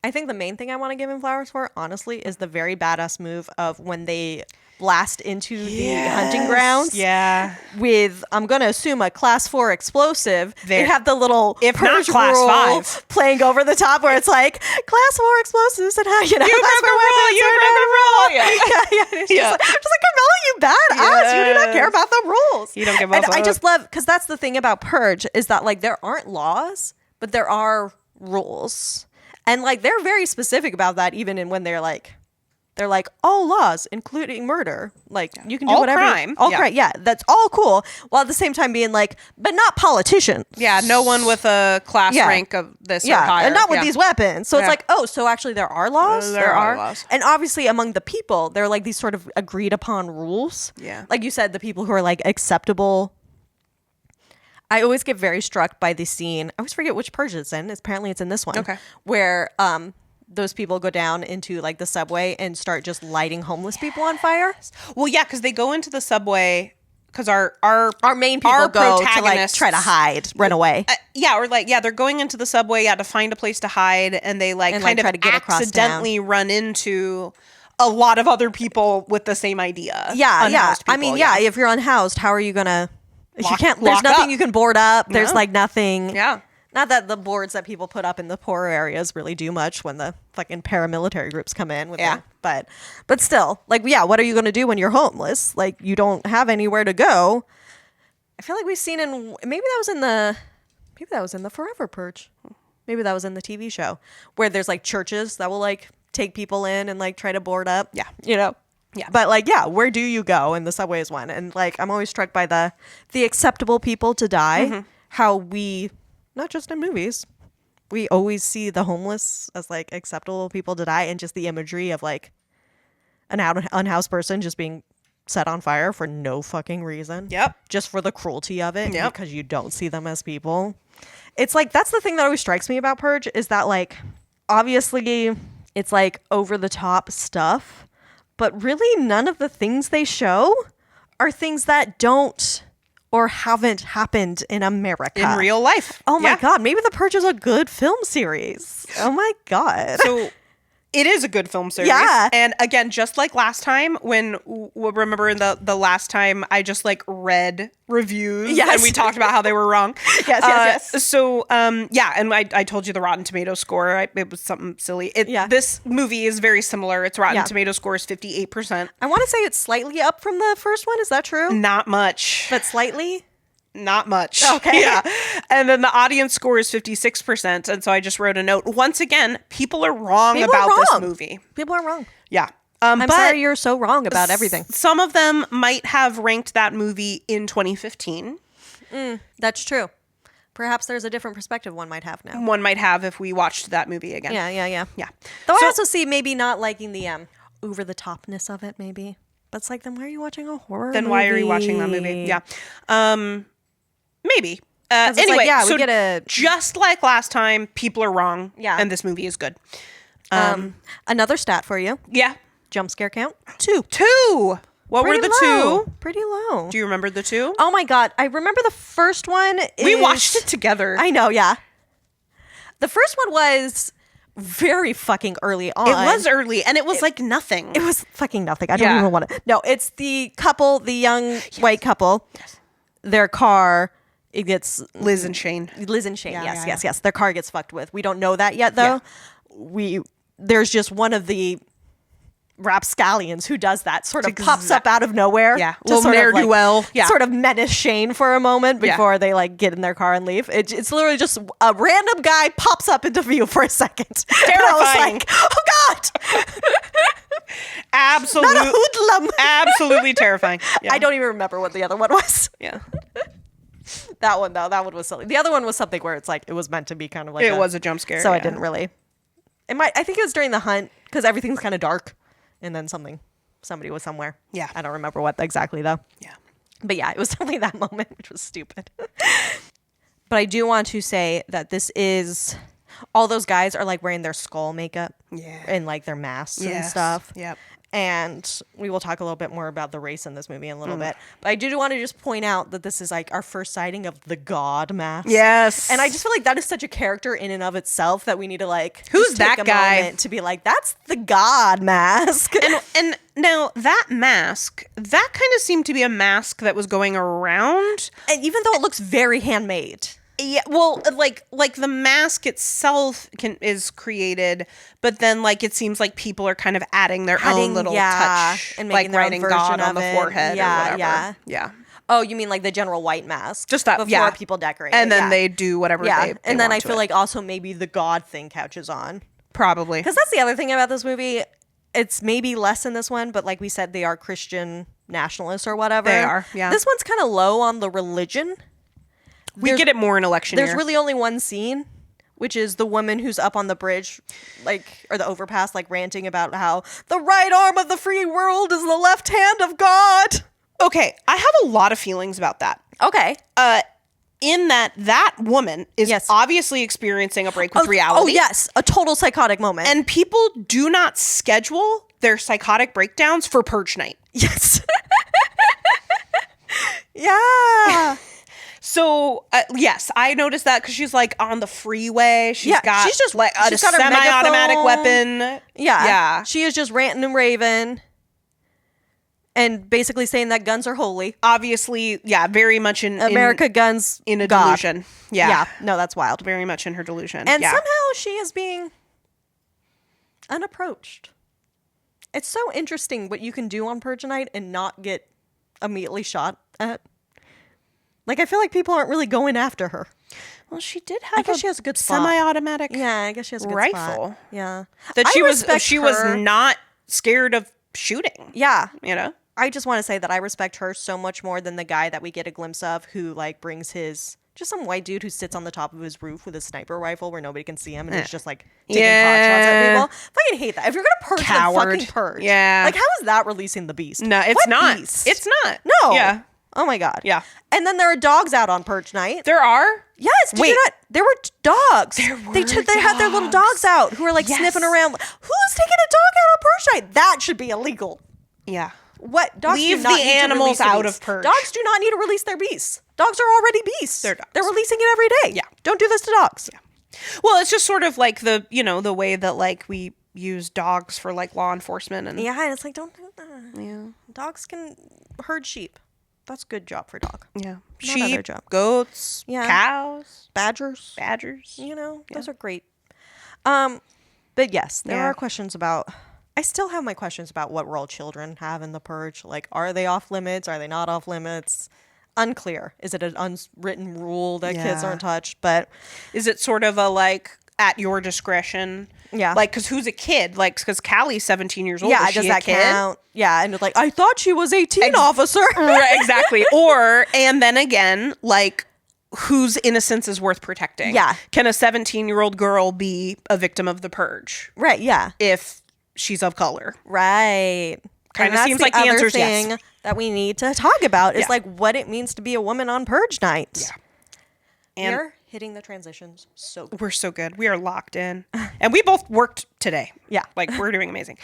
I think the main thing I want to give him flowers for, honestly, is the very badass move of when they blast into the hunting grounds. Yeah. With, I'm going to assume, a class 4 explosive. They have the little if not purge class rule 5 playing over the top where it's like, class 4 explosives and how, you know, you broke a rule. You broke a rule. Yeah. It's just like, Carmelo, you badass. You do not care about the rules. You don't give a And fuck. I just love, because that's the thing about Purge, is that like there aren't laws, but there are rules. And like they're very specific about that, even in when they're like all laws, including murder. Like you can do all whatever. crime. All crime. Yeah, that's all cool. While at the same time being like, but not politicians. Yeah, no one with a class rank of this or higher. And not with these weapons. So it's like, oh, so actually there are laws? There are laws. And obviously among the people, there are like these sort of agreed upon rules. Yeah. Like you said, the people who are like acceptable. I always get very struck by the scene. I always forget which purge it's in. Apparently it's in this one. Okay. Where those people go down into like the subway and start just lighting homeless people on fire. Well, yeah, because they go into the subway because our main people go to like try to hide, run away. They're going into the subway to find a place to hide, and they kind of try to get across accidentally run into a lot of other people with the same idea. Yeah, Unhoused I people, mean, if you're unhoused, how are you gonna? If you can't, there's lock nothing up. you can board up. There's No. like nothing. Yeah. Not that the boards that people put up in the poorer areas really do much when the fucking paramilitary groups come in with them. But still, like, what are you going to do when you're homeless? Like, you don't have anywhere to go. I feel like we've seen maybe that was in the Forever Purge. Maybe that was in the TV show where there's like churches that will like take people in and like try to board up. Yeah. You know? Yeah. But like, where do you go? And the subway is one. And like, I'm always struck by the acceptable people to die. How we, not just in movies, we always see the homeless as like acceptable people to die, and just the imagery of like an unhoused person just being set on fire for no fucking reason. Yep. Just for the cruelty of it. Yep. Because you don't see them as people. It's like, that's the thing that always strikes me about Purge, is that like, obviously it's like over the top stuff, but really none of the things they show are things that don't or haven't happened in America. In real life. Oh my God. Maybe The Purge is a good film series. Oh my God. So it is a good film series. Yeah. And again, just like last time, remember in the last time I just like read reviews and we talked about how they were wrong. Yes. So, and I told you the Rotten Tomato score. It was something silly. This movie is very similar. Its Rotten Tomato score is 58%. I want to say it's slightly up from the first one. Is that true? Not much. But slightly? Not much. Okay. Yeah. And then the audience score is 56%. And so I just wrote a note. Once again, people are wrong this movie. People are wrong. Yeah. I'm but sorry you're so wrong about everything. Some of them might have ranked that movie in 2015. That's true. Perhaps there's a different perspective one might have now. One might have if we watched that movie again. Yeah. Yeah. Though I also see maybe not liking the over the topness of it, maybe. But it's like, then why are you watching a horror movie? Then why are you watching that movie? Yeah. Maybe. Anyway, like, we get just like last time, people are wrong. Yeah. And this movie is good. Another stat for you. Yeah. Jump scare count? 2. 2. What were the low. 2? Pretty low. Do you remember the 2? Oh my God. I remember the first one. We watched it together. I know, yeah. The first one was very fucking early on. It was early, and it was like nothing. It was fucking nothing. I don't even want to. No, it's the couple, the young white couple. Yes. Their car, it gets Liz and Shane. Yes. Their car gets fucked with. We don't know that yet, though. There's just one of the rapscallions who does that, sort of pops up out of nowhere. Yeah, to little sort of, ne'er-do-well. Yeah. Sort of menace Shane for a moment before they like get in their car and leave. It's literally just a random guy pops up into view for a second. Terrifying. And I was like, oh God. Absolutely. Not a hoodlum. Absolutely terrifying. Yeah. I don't even remember what the other one was. Yeah. That one was silly. The other one was something where it's like it was meant to be kind of like It was a jump scare. So I didn't really. I think it was during the hunt because everything's kind of dark, and then somebody was somewhere. Yeah. I don't remember what exactly though. Yeah. But yeah, it was definitely that moment, which was stupid. But I do want to say that this is all those guys are like wearing their skull makeup. Yeah. And like their masks and stuff. Yep. And we will talk a little bit more about the race in this movie in a little bit. But I do want to just point out that this is like our first sighting of the God mask. Yes. And I just feel like that is such a character in and of itself that we need to like Who's just take that a guy? moment to be like, that's the God mask. And now that mask, that kind of seemed to be a mask that was going around. And even though it looks very handmade. Yeah, well, like the mask itself is created, but then like it seems like people are kind of adding their own little touch, and like making their own writing version God on of the it. forehead or whatever. Yeah. Oh, you mean like the general white mask? Just that, before people decorate and it. then they do whatever. they and then want I to feel it. like also maybe the God thing catches on. Probably Because that's the other thing about this movie. It's maybe less in this one, but like we said, they are Christian nationalists or whatever. They are, yeah. This one's kind of low on the religion. We get it more in election There's year. really only one scene, which is the woman who's up on the bridge, like, or the overpass, like ranting about how the right arm of the free world is the left hand of God. Okay, I have a lot of feelings about that. Okay. In that woman is obviously experiencing a break with reality. Oh, yes. A total psychotic moment. And people do not schedule their psychotic breakdowns for Purge night. Yes. Yeah. So, yes, I noticed that because she's like on the freeway. She's got a she's got her semi-automatic megaphone. weapon. Yeah. She is just ranting and raving and basically saying that guns are holy. Obviously, very much in America guns in a God. delusion. Yeah. No, that's wild. Very much in her delusion. And somehow she is being unapproached. It's so interesting what you can do on Purge night and not get immediately shot at. Like, I feel like people aren't really going after her. Well, she did have. I guess she has a good spot. Semi-automatic. Yeah, I guess she has a good rifle. spot. Yeah, that she was her. not scared of shooting. Yeah, you know. I just want to say that I respect her so much more than the guy that we get a glimpse of who like brings his just some white dude who sits on the top of his roof with a sniper rifle where nobody can see him and he's just like taking pot shots at people. Fucking hate that. If you're gonna purge, then fucking purge. Yeah. Like, how is that releasing the beast? No, it's what not. Beast? It's not. No. Yeah. Oh my God. Yeah. And then there are dogs out on Purge night. There are? Yes. Did you not? There were dogs. There were They had their little dogs out who were like sniffing around. Who's taking a dog out on Purge night? That should be illegal. Yeah. What? Dogs Leave do not the need to animals release their out beasts. of Purge. Dogs do not need to release their beasts. Dogs are already beasts. They're dogs. They're releasing it every day. Yeah. Don't do this to dogs. Yeah. Well, it's just sort of like the way that like we use dogs for like law enforcement and Yeah, it's like don't do that. Yeah. Dogs can herd sheep. That's a good job for dog. Yeah. Not Sheep, other job. goats, cows, Badgers. you know. Those are great. But yes, there Yeah. are questions about. I still have my questions about what role children have in the purge. Like, are they off limits? Are they not off limits? Unclear. Is it an unwritten rule that kids aren't touched? But is it sort of a like at your discretion? Yeah. Like, because who's a kid? Like, because Callie's 17 years old. yeah, is does she that a kid? count? Yeah, and it's like I thought she was 18, officer. Right, exactly. And then again, like, whose innocence is worth protecting? Yeah. Can a 17-year-old girl be a victim of the purge? Right. Yeah. If she's of color. Right. Kind of seems like the answer is yes. thing that we need to talk about is like what it means to be a woman on Purge night. Yeah. And we're hitting the transitions so good. We're so good. We are locked in. And we both worked today. Yeah. Like, we're doing amazing.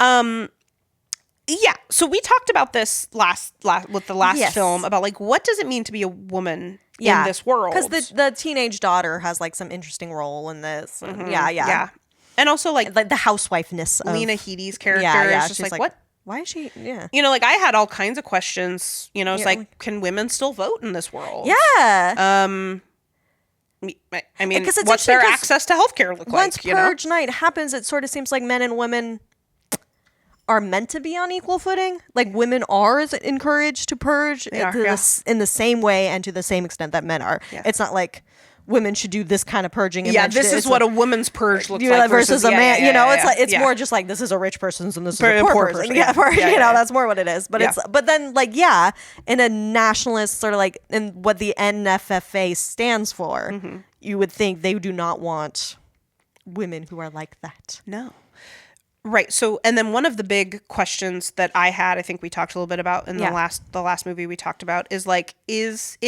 Yeah. So we talked about this last with the last film about like what does it mean to be a woman in this world? Because the teenage daughter has like some interesting role in this. Mm-hmm. Yeah. And also like the housewifeness of Lena Headey's character is just like what? Why is she? Yeah. You know, like I had all kinds of questions. You know, it's like, can women still vote in this world? Yeah. I mean, Because it's what's their interesting 'cause access to healthcare look once like? Purge night happens, it sort of seems like men and women are meant to be on equal footing. Like women are encouraged to purge in the same way and to the same extent that men are. Yeah. It's not like women should do this kind of purging. And this is what a woman's purge looks like versus a man. It's more just like this is a rich person's and this is a poor person. That's more what it is. But but then like in a nationalist sort of like in what the NFFA stands for, you would think they do not want women who are like that. No. Right. So, and then one of the big questions that I had, I think we talked a little bit about in the last movie we talked about, is like, is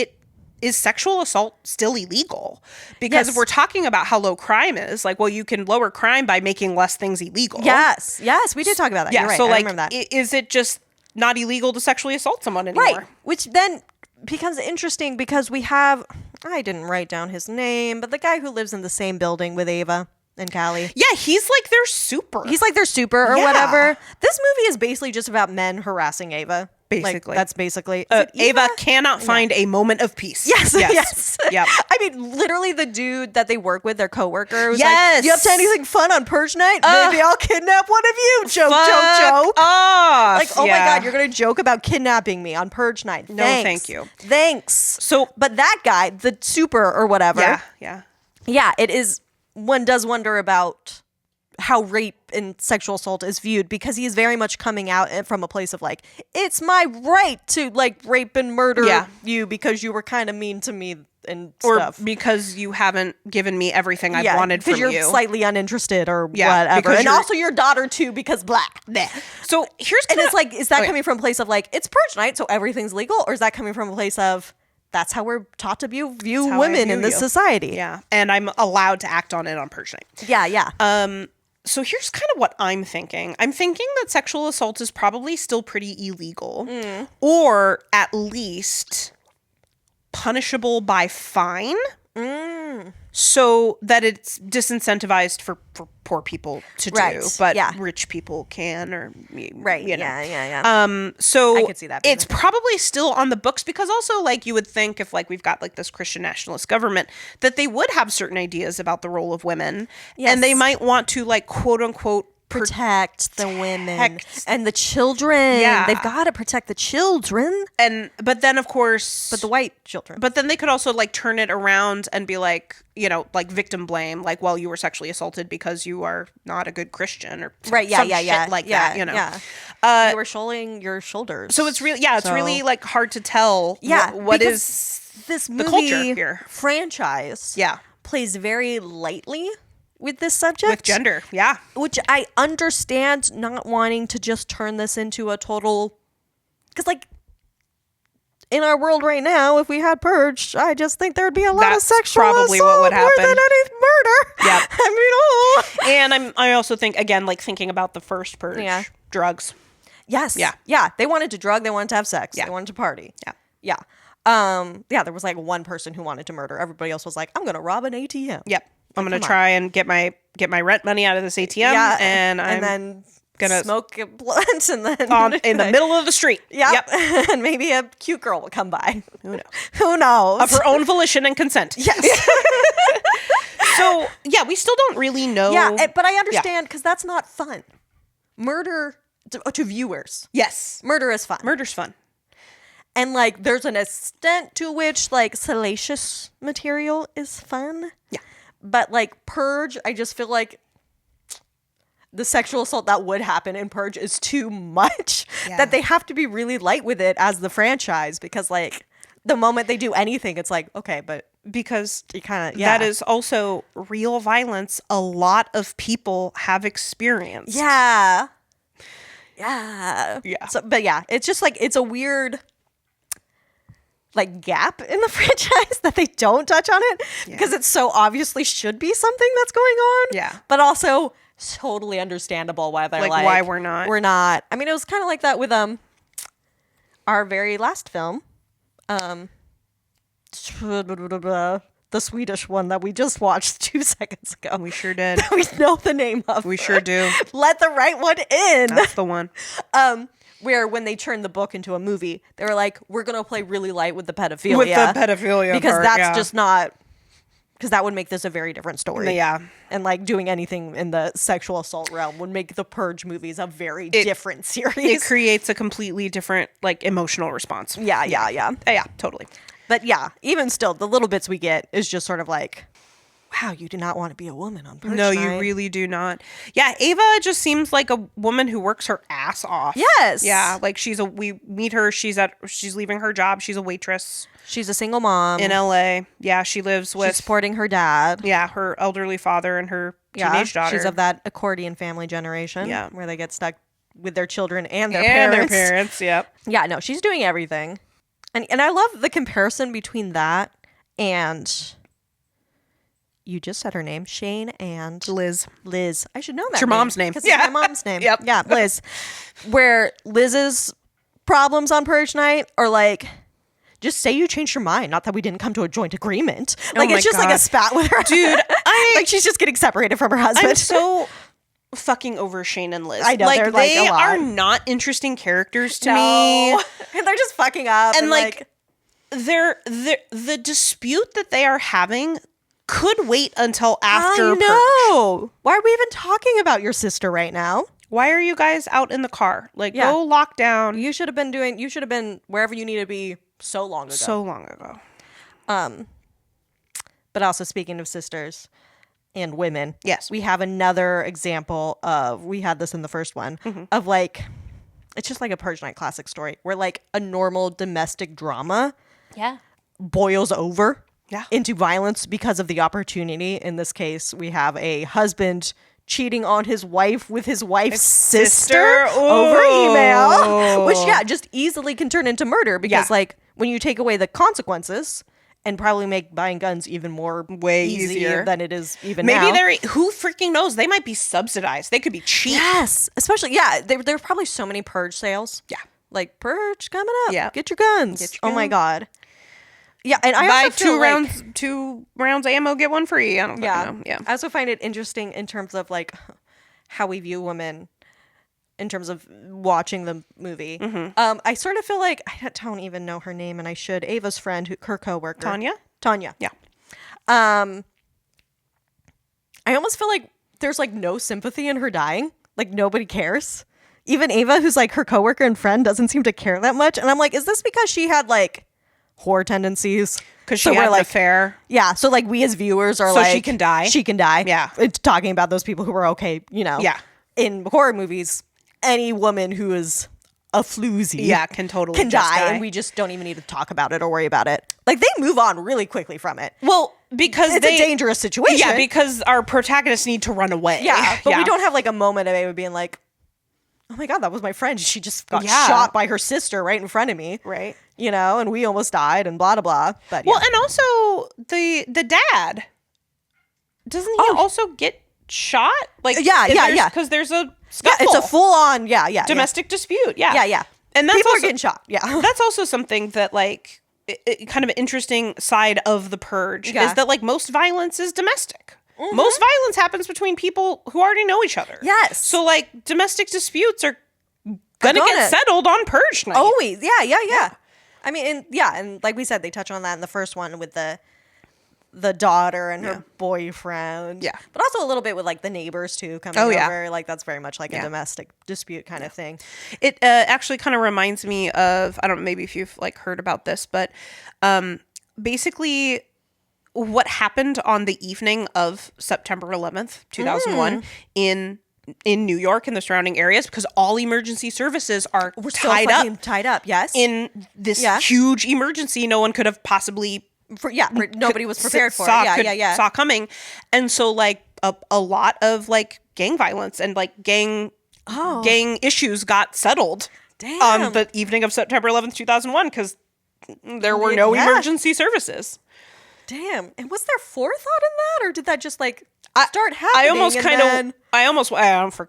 sexual assault still illegal? Because if we're talking about how low crime is, like, well, you can lower crime by making less things illegal. Yes, we did talk about that. Yeah. You're right. So, I like, remember that. Is it just not illegal to sexually assault someone anymore? Right. Which then becomes interesting because we have, I didn't write down his name, but the guy who lives in the same building with Ava and Callie. Yeah, he's like their super. He's like their super or whatever. This movie is basically just about men harassing Ava. Basically. Like, that's basically. Ava cannot find a moment of peace. Yes. Yep. I mean, literally the dude that they work with, their coworker, was yes. like, you up to anything fun on Purge night? Maybe I'll kidnap one of you. Joke. Off. Like, oh my God, you're going to joke about kidnapping me on Purge night. No, thank you. Thanks. So, but that guy, the super or whatever. Yeah, it is. One does wonder about how rape and sexual assault is viewed because he's very much coming out from a place of like, it's my right to like rape and murder you because you were kind of mean to me and stuff. Or because you haven't given me everything I've wanted from you. Because you're slightly uninterested or whatever. And also your daughter too because blah. So here's and it's like, is that coming from a place of like, it's Purge night so everything's legal? Or is that coming from a place of, that's how we're taught to view women in this society. Yeah. And I'm allowed to act on it on Purge night. Yeah. So here's kind of what I'm thinking. I'm thinking that sexual assault is probably still pretty illegal or at least punishable by fine. So that it's disincentivized for poor people to do, but rich people can, or you know. So I could see that it's probably still on the books because also like you would think if like we've got like this Christian nationalist government that they would have certain ideas about the role of women, and they might want to like quote unquote protect the women and the children. They've got to protect the children. But then of course, but the white children. But then they could also like turn it around and be like, you know, like victim blame, like, well, you were sexually assaulted because you are not a good Christian or some shit like that, you know. You were showing your shoulders. So it's really, it's really like hard to tell what is this movie the culture here. Franchise plays very lightly with this subject. With gender, Which I understand not wanting to just turn this into a total... Because, like, in our world right now, if we had Purge, I just think there'd be a lot of sexual probably assault what would happen. more than any murder. Yeah. I mean, And I also think, again, like thinking about the first Purge, drugs. Yes. Yeah. They wanted to drug. They wanted to have sex. They wanted to party. Yeah. There was, like, one person who wanted to murder. Everybody else was like, I'm going to rob an ATM. Yep. I'm going to try and get my rent money out of this ATM, and then gonna smoke a blunt, and then in the middle of the street. Yep. And maybe a cute girl will come by. Who knows? Of her own volition and consent. Yes. So we still don't really know. Yeah, but I understand because that's not fun. Murder to viewers. Yes, murder is fun. Murder's fun. And, like, there's an extent to which, like, salacious material is fun. Yeah. But, like, Purge, I just feel like the sexual assault that would happen in Purge is too much. That they have to be really light with it as the franchise. Because, like, the moment they do anything, it's like, okay, but... Because you kind of... that is also real violence a lot of people have experienced. Yeah. So, but, it's just, like, it's a weird... like gap in the franchise that they don't touch on it because it so obviously should be something that's going on. But also totally understandable why they're like why we're not. I mean, it was kind of like that with our very last film, the Swedish one that we just watched 2 seconds ago. We sure did. We know the name of. We sure do. Let the right one in. That's the one. Where when they turned the book into a movie, they were like, we're going to play really light with the pedophilia. Because part, that's just not because that would make this a very different story. Yeah. And like doing anything in the sexual assault realm would make the Purge movies a very different series. It creates a completely different like emotional response. Yeah, totally. But yeah, even still, the little bits we get is just sort of like, wow, you do not want to be a woman on Purge No, night. you really do not. Yeah, Ava just seems like a woman who works her ass off. Yes. Yeah, like we meet her, she's leaving her job, she's a waitress She's a single mom. in LA. Yeah, she lives with She's supporting her dad. yeah, her elderly father and her teenage daughter. She's of that accordion family generation. Yeah. Where they get stuck with their children and their and parents. their parents, yep. Yeah, no, she's doing everything. And I love the comparison between that and you just said her name, Shane and Liz. I should know that. It's your mom's name. Because Yeah. it's my mom's name. Yep. Yeah, Liz. Where Liz's problems on Purge night are like, just say you changed your mind. Not that we didn't come to a joint agreement. Like, my it's just like a God. spat with her. Dude, like, she's just getting separated from her husband. I'm so fucking over Shane and Liz. I know, like they're, like, they a lot. are not interesting characters to No. me. And they're just fucking up. And like the dispute that they are having could wait until after I Purge. know. Why are we even talking about your sister right now? Why are you guys out in the car? Like, Yeah. go lock down. You should have been wherever you need to be so long ago. So long ago. But also, speaking of sisters and women, Yes. we have another example of, we had this in the first one, of like, it's just like a Purge Night classic story where like a normal domestic drama boils over into violence because of the opportunity. In this case, we have a husband cheating on his wife with his wife's sister over email, which just easily can turn into murder because like when you take away the consequences and probably make buying guns even more Way easy easier than it is even Maybe now. they're who freaking knows? They might be subsidized. They could be cheap. Yes, especially there are probably so many Purge sales. Yeah. Like Purge coming up. Yeah. Get your guns. Get your Oh my gun. god. Yeah, and I Buy also feel two rounds ammo, get one free. I don't know. Yeah. I also find it interesting in terms of like how we view women in terms of watching the movie. I sort of feel like I don't even know her name, and I should. Ava's friend, her coworker, Tanya. Yeah. I almost feel like there's like no sympathy in her dying. Like nobody cares. Even Ava, who's like her coworker and friend, doesn't seem to care that much. And I'm like, is this because she had like whore tendencies? Because she had an affair. Yeah, so like we as viewers are So like, she can die? She can die. Yeah. It's talking about those people who are okay, you know. Yeah. In horror movies, any woman who is a floozy Can totally can just die, and we just don't even need to talk about it or worry about it. Like they move on really quickly from it. Well, because It's a dangerous situation. Yeah, because our protagonists need to run away. Yeah, but we don't have like a moment of Ava being like, oh my god, that was my friend. She just got Yeah. shot by her sister right in front of me. Right. You know, and we almost died and blah, blah, blah. But yeah. Well, and also the dad, doesn't he also get shot? Like Yeah. Because there's a yeah, scuffle. it's a full on, domestic dispute. Yeah. Yeah. And that's people also, are getting shot. Yeah. That's also something that like kind of an interesting side of the Purge is that like most violence is domestic. Most violence happens between people who already know each other. Yes. So like domestic disputes are gonna get settled on Purge night. Always. Yeah. I mean, and like we said, they touch on that in the first one with the daughter and her boyfriend. Yeah. But also a little bit with like the neighbors too coming over. Like that's very much like a domestic dispute kind of thing. It actually kind of reminds me of, I don't know, maybe if you've like heard about this, but basically what happened on the evening of September 11th, 2001 in New York and the surrounding areas, because all emergency services are tied up yes. in this huge emergency no one could have possibly nobody was prepared for saw, it. saw coming. And so like a lot of like gang violence and like gang issues got settled on the evening of September 11th, 2001, because there were no emergency services. Damn. And was there forethought in that, or did that just like start happening? I don't freaking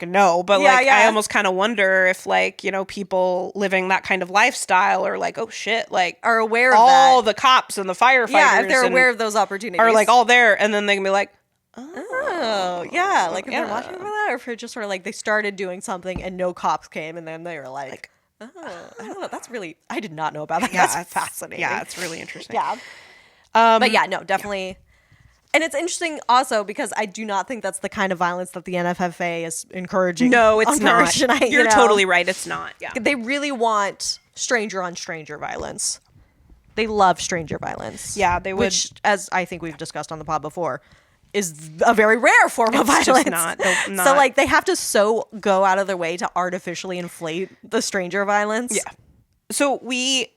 know, but I almost kind of wonder if like, you know, people living that kind of lifestyle are like, oh shit, like are aware of all that. The cops and the firefighters. Yeah, if they're aware of those opportunities. Are like all there, and then they can be like, oh yeah, like if they're watching for that, or if it's just sort of like they started doing something and no cops came, and then they were like oh, I don't know. That's really, I did not know about that. Yeah, that's fascinating. Yeah, it's really interesting. Yeah. But yeah, no, definitely And it's interesting also because I do not think that's the kind of violence that the NFFA is encouraging. No, it's on not. Purge. And You're totally right. It's not. Yeah. They really want stranger on stranger violence. They love stranger violence. Yeah, they would. Which, as I think we've discussed on the pod before, is a very rare form of violence. Just not. So, like, they have to so go out of their way to artificially inflate the stranger violence. Yeah. So we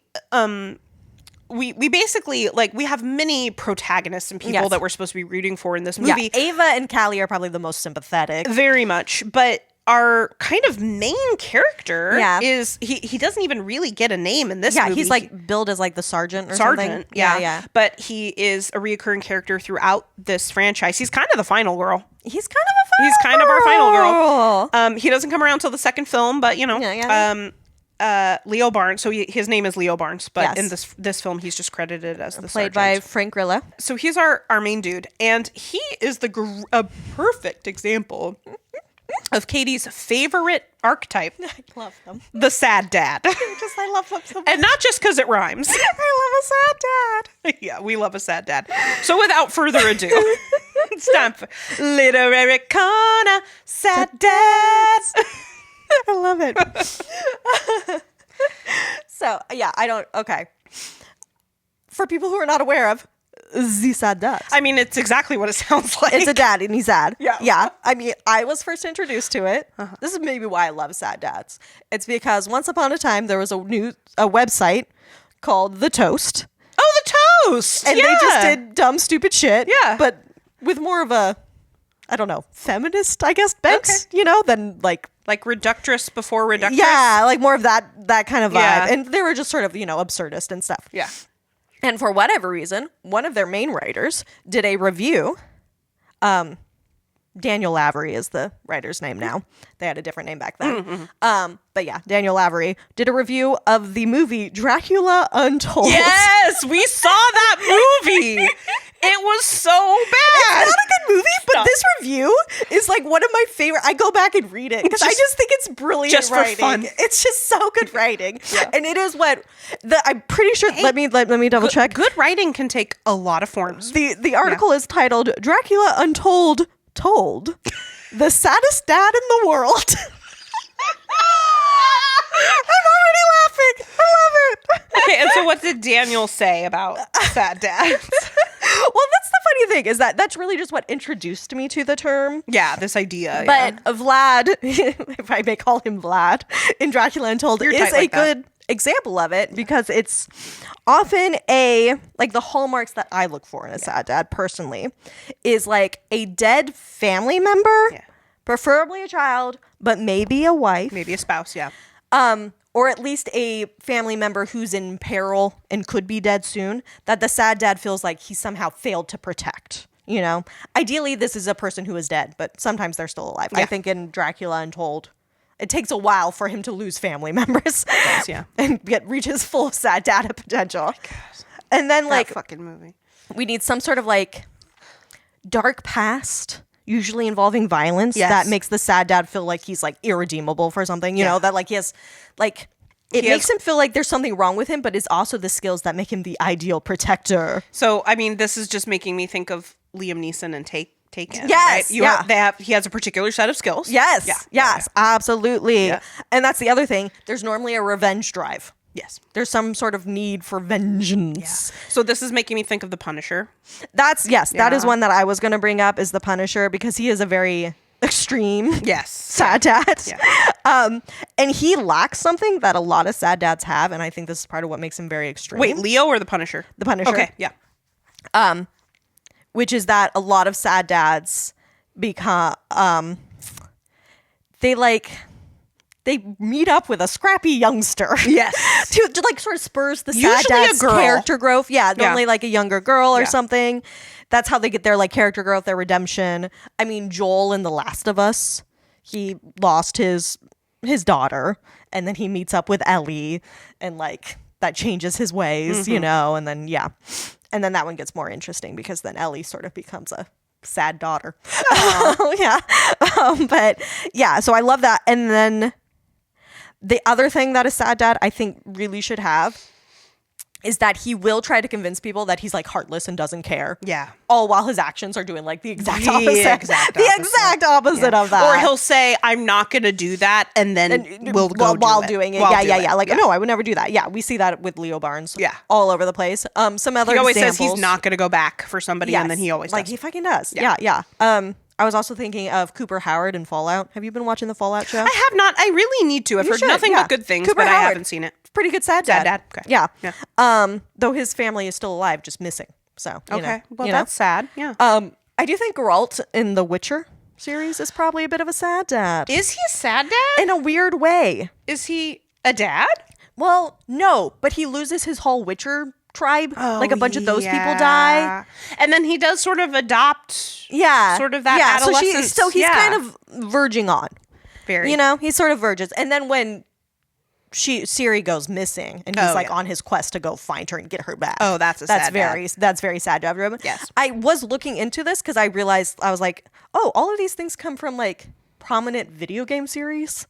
basically, like, we have many protagonists and people that we're supposed to be rooting for in this movie. Yeah, Ava and Callie are probably the most sympathetic. Very much. But our kind of main character is he doesn't even really get a name in this movie. Yeah, he's like billed as like the sergeant or something. Yeah. But he is a reoccurring character throughout this franchise. He's kind of the final girl. He's kind of our final girl. He doesn't come around till the second film, but you know, Leo Barnes. So his name is Leo Barnes, but in this film, he's just credited as the played sergeant. by Frank Grillo. So he's our main dude, and he is a perfect example of Katie's favorite archetype. I love them. The sad dad. I love them so much. And not just because it rhymes. I love a sad dad. Yeah, we love a sad dad. So without further ado, it's time for Literary Corner, Sad Dads. I love it. So, yeah, okay. For people who are not aware of, the sad dad. I mean, it's exactly what it sounds like. It's a dad and he's sad. Yeah. Yeah. I mean, I was first introduced to it. This is maybe why I love sad dads. It's because once upon a time, there was a website called The Toast. Oh, The Toast! And they just did dumb, stupid shit. Yeah. But with more of a, I don't know, feminist, I guess, bent, you know, than like reductress before reductress. Yeah, like more of that kind of vibe. Yeah. And they were just sort of, you know, absurdist and stuff. Yeah. And for whatever reason, one of their main writers did a review. Daniel Lavery is the writer's name now. They had a different name back then. But yeah, Daniel Lavery did a review of the movie Dracula Untold. Yes, we saw that movie. It was so bad. It's not a good movie, but this review is like one of my favorite. I go back and read it because I just think it's brilliant just writing. for fun. It's just so good writing, and it is what I'm pretty sure. Let me double check. Good writing can take a lot of forms. The article is titled "Dracula Untold Told: The Saddest Dad in the World." I'm already laughing. I love it. Okay, and so what did Daniel say about sad dads? Well, that's the funny thing is that that's really just what introduced me to the term. Yeah, this idea. But Vlad, if I may call him Vlad, in Dracula Untold, is a good example of it because it's often like the hallmarks that I look for in a sad dad personally is like a dead family member, preferably a child, but maybe a wife. Maybe a spouse, Or at least a family member who's in peril and could be dead soon, that the sad dad feels like he somehow failed to protect, you know? Ideally, this is a person who is dead, but sometimes they're still alive. I think in Dracula Untold, it takes a while for him to lose family members. It does, and reach his full sad dad potential. And then, like, that fucking movie. We need some sort of, like, dark past, usually involving violence, that makes the sad dad feel like he's like irredeemable for something, you know, that like he has like it makes him feel like there's something wrong with him, but it's also the skills that make him the ideal protector. So I mean, this is just making me think of Liam Neeson and Taken. Yes, right? He has a particular set of skills. Yes, absolutely. Yeah. And that's the other thing. There's normally a revenge drive. Yes. There's some sort of need for vengeance. Yeah. So this is making me think of The Punisher. That is one that I was going to bring up is The Punisher because he is a very extreme sad dad. Yeah. And he lacks something that a lot of sad dads have, and I think this is part of what makes him very extreme. Wait, Leo or The Punisher? The Punisher. Okay, yeah. Which is that a lot of sad dads become they meet up with a scrappy youngster. Yes. to like sort of spurs the sad dad's character growth. Yeah, normally like a younger girl or something. That's how they get their like character growth, their redemption. I mean, Joel in The Last of Us, he lost his daughter and then he meets up with Ellie and like that changes his ways, you know, and then and then that one gets more interesting because then Ellie sort of becomes a sad daughter. But yeah, so I love that. And then the other thing that a sad dad I think really should have is that he will try to convince people that he's like heartless and doesn't care. Yeah. All while his actions are doing like the exact The opposite. exact The exact opposite of that. Or he'll say, I'm not going to do that. And then we'll go while do it. doing it. While Yeah. Like, no, I would never do that. Yeah. We see that with Leo Barnes. Yeah. All over the place. Some other He always examples. says he's not going to go back for somebody. Yes. And then he always like does. he fucking does. Yeah. I was also thinking of Cooper Howard in Fallout. Have you been watching the Fallout show? I have not. I really need to. I've heard nothing but good things, Cooper but Howard. I haven't seen it. Pretty good sad dad. Sad dad. Okay. Yeah. Though his family is still alive, just missing. So you know, Well, you know. that's sad. Yeah. I do think Geralt in the Witcher series is probably a bit of a sad dad. Is he a sad dad? In a weird way. Is he a dad? Well, no, but he loses his whole Witcher tribe. Like a bunch of those people die. And then he does sort of adopt sort of that adolescence. So he's kind of verging on. Very. You know, he sort of verges. And then when Ciri goes missing and he's on his quest to go find her and get her back. Oh, that's sad dad. That's very sad to have. Yes. I was looking into this because I realized, I was like, oh, all of these things come from like prominent video game series.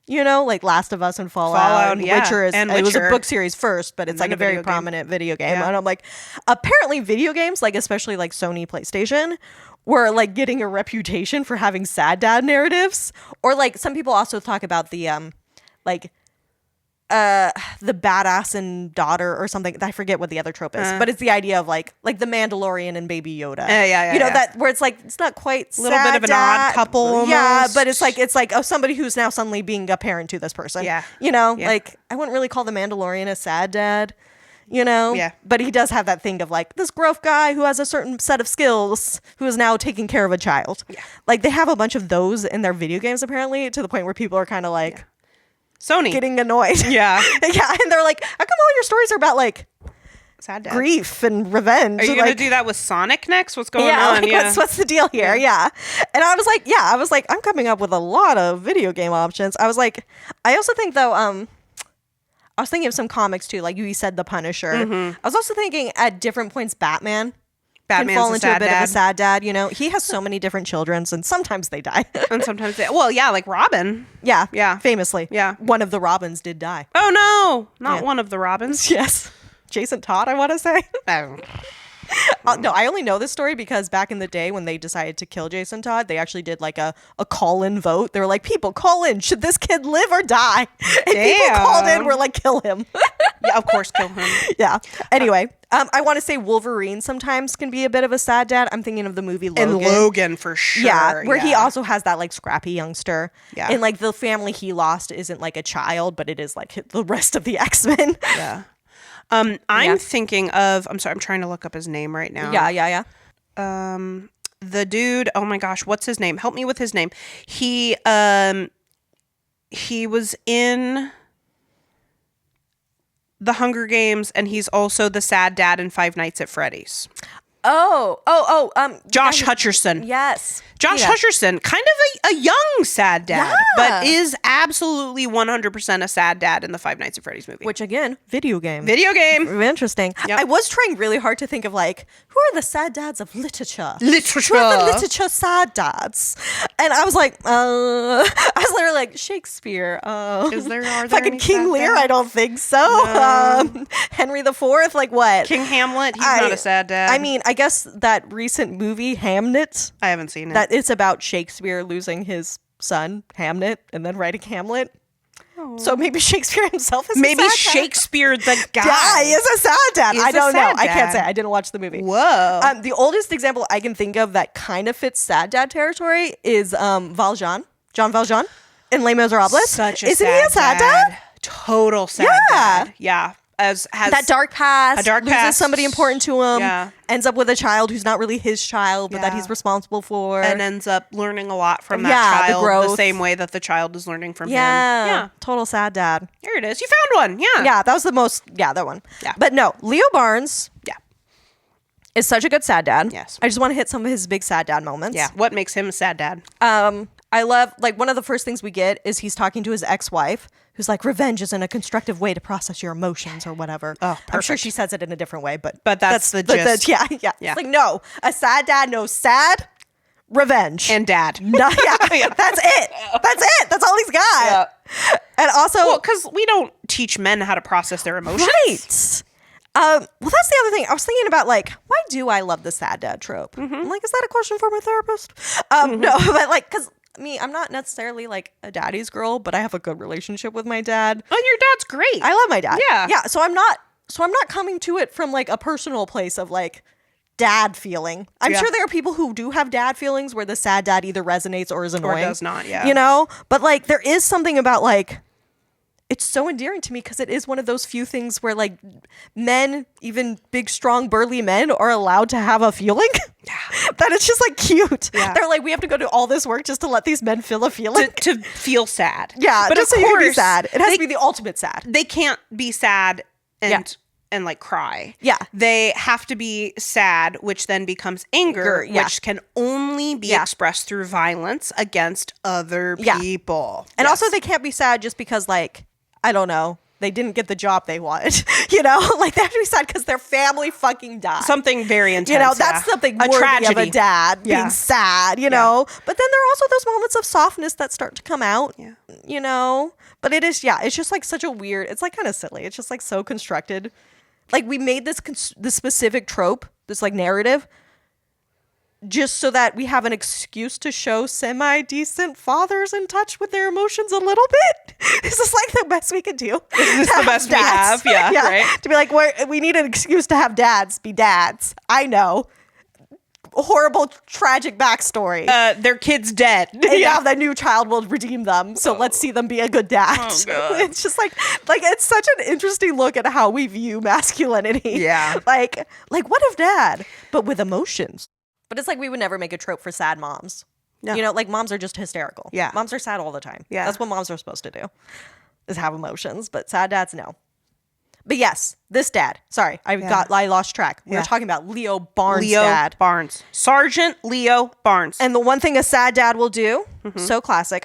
You know, like Last of Us and Fallout and Witcher it was a book series first, but it's like a very prominent video game. And I'm like, apparently video games, like especially like Sony PlayStation, were like getting a reputation for having sad dad narratives. Or like some people also talk about the the badass and daughter or something. I forget what the other trope is, but it's the idea of like the Mandalorian and Baby Yoda. You know, that where it's like it's not quite a little bit of an odd couple almost. Yeah, but it's like somebody who's now suddenly being a parent to this person. Yeah. You know, like I wouldn't really call the Mandalorian a sad dad. You know? Yeah. But he does have that thing of like this gruff guy who has a certain set of skills who is now taking care of a child. Yeah. Like they have a bunch of those in their video games apparently, to the point where people are kind of like Sony getting annoyed. Yeah. Yeah. And they're like, how come all your stories are about like sad dad grief and revenge? Are you going to do that with Sonic next? What's going on? Like, what's the deal here? Yeah. And I was like, I'm coming up with a lot of video game options. I was like, I also think though, I was thinking of some comics too, like you said, The Punisher. I was also thinking at different points, Batman's can fall into a bit of a sad dad. You know, he has so many different children, and sometimes they die. And sometimes like Robin. Yeah. Famously. Yeah. One of the Robins did die. Oh no, not one of the Robins. Yes. Jason Todd, I want to say. Oh. No, I only know this story because back in the day when they decided to kill Jason Todd, they actually did like a call-in vote. They were like, people, call in. Should this kid live or die? And people called in, were like, kill him. Yeah, of course, kill him. Yeah. Anyway, I want to say Wolverine sometimes can be a bit of a sad dad. I'm thinking of the movie Logan. And Logan for sure. Yeah, where he also has that like scrappy youngster. Yeah. And like the family he lost isn't like a child, but it is like the rest of the X-Men. Yeah. I'm thinking of, I'm sorry, I'm trying to look up his name right now. Yeah. The dude, oh my gosh, what's his name? Help me with his name. He was in The Hunger Games, and he's also the sad dad in Five Nights at Freddy's. Josh Hutcherson. Yes. Josh Hutcherson, kind of a young sad dad, but is absolutely 100% a sad dad in the Five Nights at Freddy's movie. Which again, video game. Interesting. Yep. I was trying really hard to think of like, who are the sad dads of literature? Who are the literature sad dads? And I was like, I was literally like, Shakespeare. Are there fucking any King sad Lear? dads? I don't think so. No. Henry IV? Like what? King Hamlet? He's not a sad dad. I mean, I guess that recent movie, Hamnet. I haven't seen it. That it's about Shakespeare losing his son, Hamnet, and then writing Hamlet. Oh. So maybe Shakespeare himself is maybe a sad Shakespeare the dad. guy is a sad dad. I don't know. Dad. I can't say. I didn't watch the movie. Whoa. The oldest example I can think of that kind of fits sad dad territory is Jean Valjean in Les Miserables. Isn't he a sad dad? Total sad dad. Yeah. Has that dark past, loses somebody important to him, ends up with a child who's not really his child, but that he's responsible for. And ends up learning a lot from that child the same way that the child is learning from him. Yeah, total sad dad. Here it is. You found one. Yeah. Yeah, that was the most, that one. Yeah. But no, Leo Barnes is such a good sad dad. Yes. I just want to hit some of his big sad dad moments. Yeah. What makes him a sad dad? I love, like, one of the first things we get is he's talking to his ex-wife, who's like, revenge isn't a constructive way to process your emotions or whatever. Oh, perfect. I'm sure she says it in a different way, but that's the gist. Yeah. It's like, no, a sad dad knows sad, revenge. And dad. No, that's it. That's all he's got. Yeah. And also... Well, because we don't teach men how to process their emotions. Right. Well, that's the other thing. I was thinking about, like, why do I love the sad dad trope? I'm like, is that a question for my therapist? No, but like, because I'm not necessarily like a daddy's girl, but I have a good relationship with my dad. Oh, your dad's great. I love my dad. Yeah. So I'm not coming to it from like a personal place of like dad feeling. I'm sure there are people who do have dad feelings where the sad dad either resonates or is annoying. Or does not, yeah. You know? But like there is something about like, it's so endearing to me because it is one of those few things where like men, even big, strong, burly men, are allowed to have a feeling. That it's just like cute. Yeah. They're like, we have to go do all this work just to let these men feel a feeling. To feel sad. Yeah, but just of so you can be course, sad. It has to be the ultimate sad. they can't be sad and like cry. Yeah. They have to be sad, which then becomes anger, which can only be expressed through violence against other people. And also they can't be sad just because like, I don't know, they didn't get the job they wanted. You know, like they have to be sad because their family fucking died. Something very intense. You know, that's something worthy tragedy of a dad being sad, you know. But then there are also those moments of softness that start to come out, you know. But it is, it's just like such a weird, it's like kind of silly. It's just like so constructed. Like we made this specific trope, this like narrative, just so that we have an excuse to show semi-decent fathers in touch with their emotions a little bit. Is this like the best we could do? Is this the best we have? Yeah, right. To be like, we need an excuse to have dads be dads. I know. Horrible, tragic backstory. Their kid's dead. And now the new child will redeem them. So let's see them be a good dad. Oh, God. It's just like it's such an interesting look at how we view masculinity. Yeah. Like what if dad, but with emotions? But it's like we would never make a trope for sad moms. No. You know, like moms are just hysterical. Yeah. Moms are sad all the time. Yeah. That's what moms are supposed to do, is have emotions. But sad dads, no. But yes, this dad. Sorry, I lost track. We were talking about Leo Barnes' dad. Barnes. Sergeant Leo Barnes. And the one thing a sad dad will do, so classic.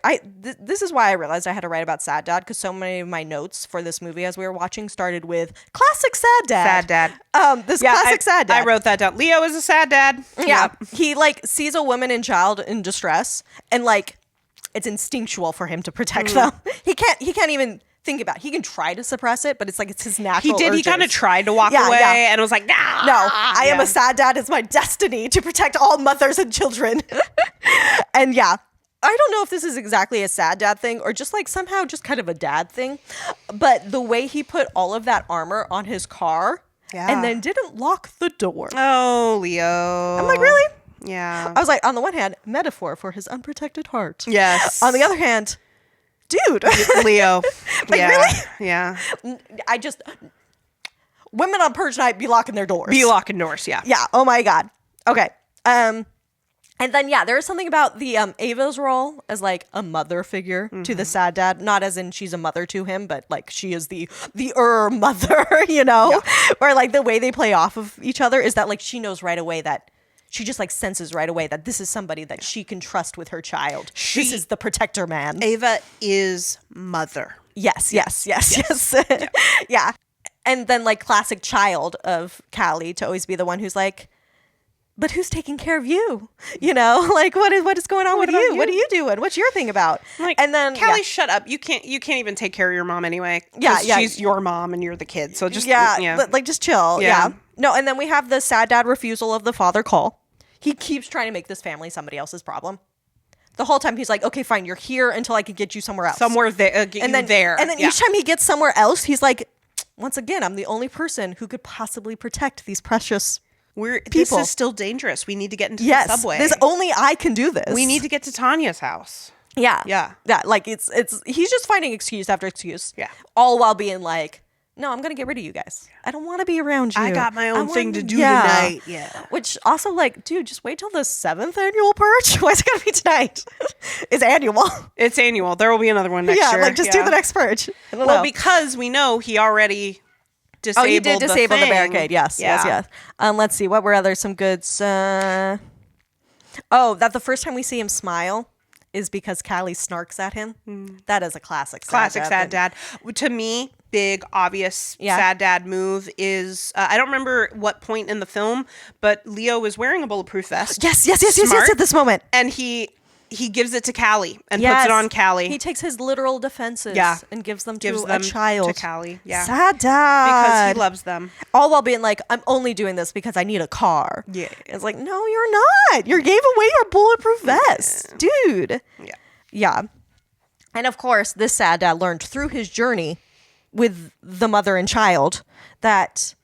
This is why I realized I had to write about sad dad, because so many of my notes for this movie as we were watching started with classic sad dad. Sad dad. Classic sad dad. I wrote that down. Leo is a sad dad. Yeah. He like sees a woman and child in distress, and like it's instinctual for him to protect them. He can't even think about it. He can try to suppress it, but it's like it's his natural He did. urges. He kind of tried to walk away and was like, nah. No, I am a sad dad. It's my destiny to protect all mothers and children. And I don't know if this is exactly a sad dad thing or just like somehow just kind of a dad thing. But the way he put all of that armor on his car and then didn't lock the door. Oh, Leo. I'm like, really? Yeah. I was like, on the one hand, metaphor for his unprotected heart. Yes. On the other hand, dude. Leo. Like, really? Yeah. Women on Purge night be locking their doors. Be locking doors, yeah. Yeah. Oh my God. Okay. And then, there is something about the Ava's role as like a mother figure to the sad dad. Not as in she's a mother to him, but like she is the mother, you know? Yeah. Or like the way they play off of each other is that like she knows right away that she just like senses right away that this is somebody that she can trust with her child. This is the protector man. Ava is mother. Yes. Yeah. And then like classic child of Callie to always be the one who's like, but who's taking care of you? You know, like what is going on with you? What are you doing? What's your thing about? Like, and then Callie, shut up. You can't even take care of your mom anyway. Yeah. She's your mom and you're the kid. So just like just chill. Yeah. No, and then we have the sad dad refusal of the father call. He keeps trying to make this family somebody else's problem. The whole time he's like, okay, fine, you're here until I can get you somewhere else. Somewhere there. And then each time he gets somewhere else, he's like, once again, I'm the only person who could possibly protect these precious people. This is still dangerous. We need to get into the subway. Only I can do this. We need to get to Tanya's house. Yeah. Yeah. Yeah. Like he's just finding excuse after excuse. Yeah. All while being like, no, I'm going to get rid of you guys. I don't want to be around you. I got my own thing to do tonight. Yeah. Which also like, dude, just wait till the 7th annual purge. Why is it going to be tonight? It's annual. It's annual. There will be another one next year. Yeah, like just do the next purge. Because we know he already disabled he did disable the barricade. Yes. Let's see. What were some goods? That the first time we see him smile is because Callie snarks at him. That is a classic sad dad. To me, big, obvious sad dad move is, I don't remember what point in the film, but Leo is wearing a bulletproof vest. Yes, at this moment. And he he gives it to Callie and Yes. puts it on Callie. He takes his literal defenses and gives them to a to child. Callie. Yeah. Sad dad. Because he loves them. All while being like, I'm only doing this because I need a car. Yeah. It's like, no, you're not. You gave away your bulletproof vest. Dude. Yeah. Yeah. And of course, this sad dad learned through his journey with the mother and child that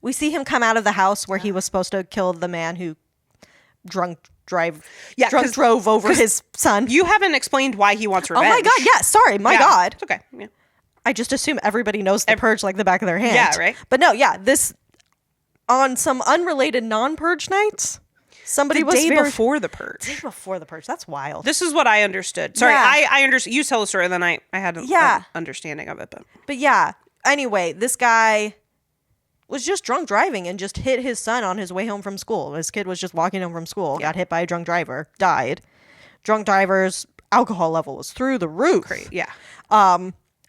we see him come out of the house where he was supposed to kill the man who drunk drove over his son. You haven't explained why he wants revenge. Oh my God. Yeah. Sorry. My God. It's okay. Yeah. I just assume everybody knows the purge like the back of their hand. Yeah, right. But no, yeah. This, on some unrelated non-purge nights, somebody was day before the purge. Day before the purge. That's wild. This is what I understood. Sorry, Yeah. I understood. You tell the story, and then I had an understanding of it. But yeah. Anyway, this guy was just drunk driving and just hit his son on his way home from school. His kid was just walking home from school, got hit by a drunk driver, died. Drunk driver's alcohol level was through the roof. Great. Yeah.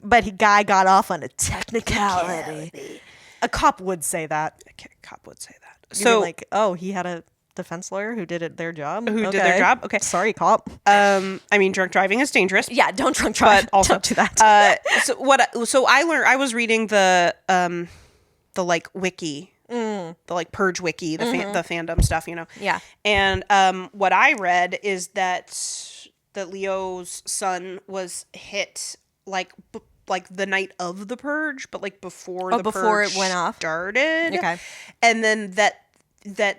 But guy got off on a technicality. A cop would say that. A cop would say that. You mean like, oh, he had a defense lawyer who did their job? Who did their job? Okay. Sorry, cop. I mean, drunk driving is dangerous. Yeah, don't drunk drive. But also, don't do that. So I learned. I was reading the like wiki, the like Purge wiki, the fandom stuff, you know. Yeah. And what I read is that Leo's son was hit like the night of the purge, but like before it went off started. Okay. And then that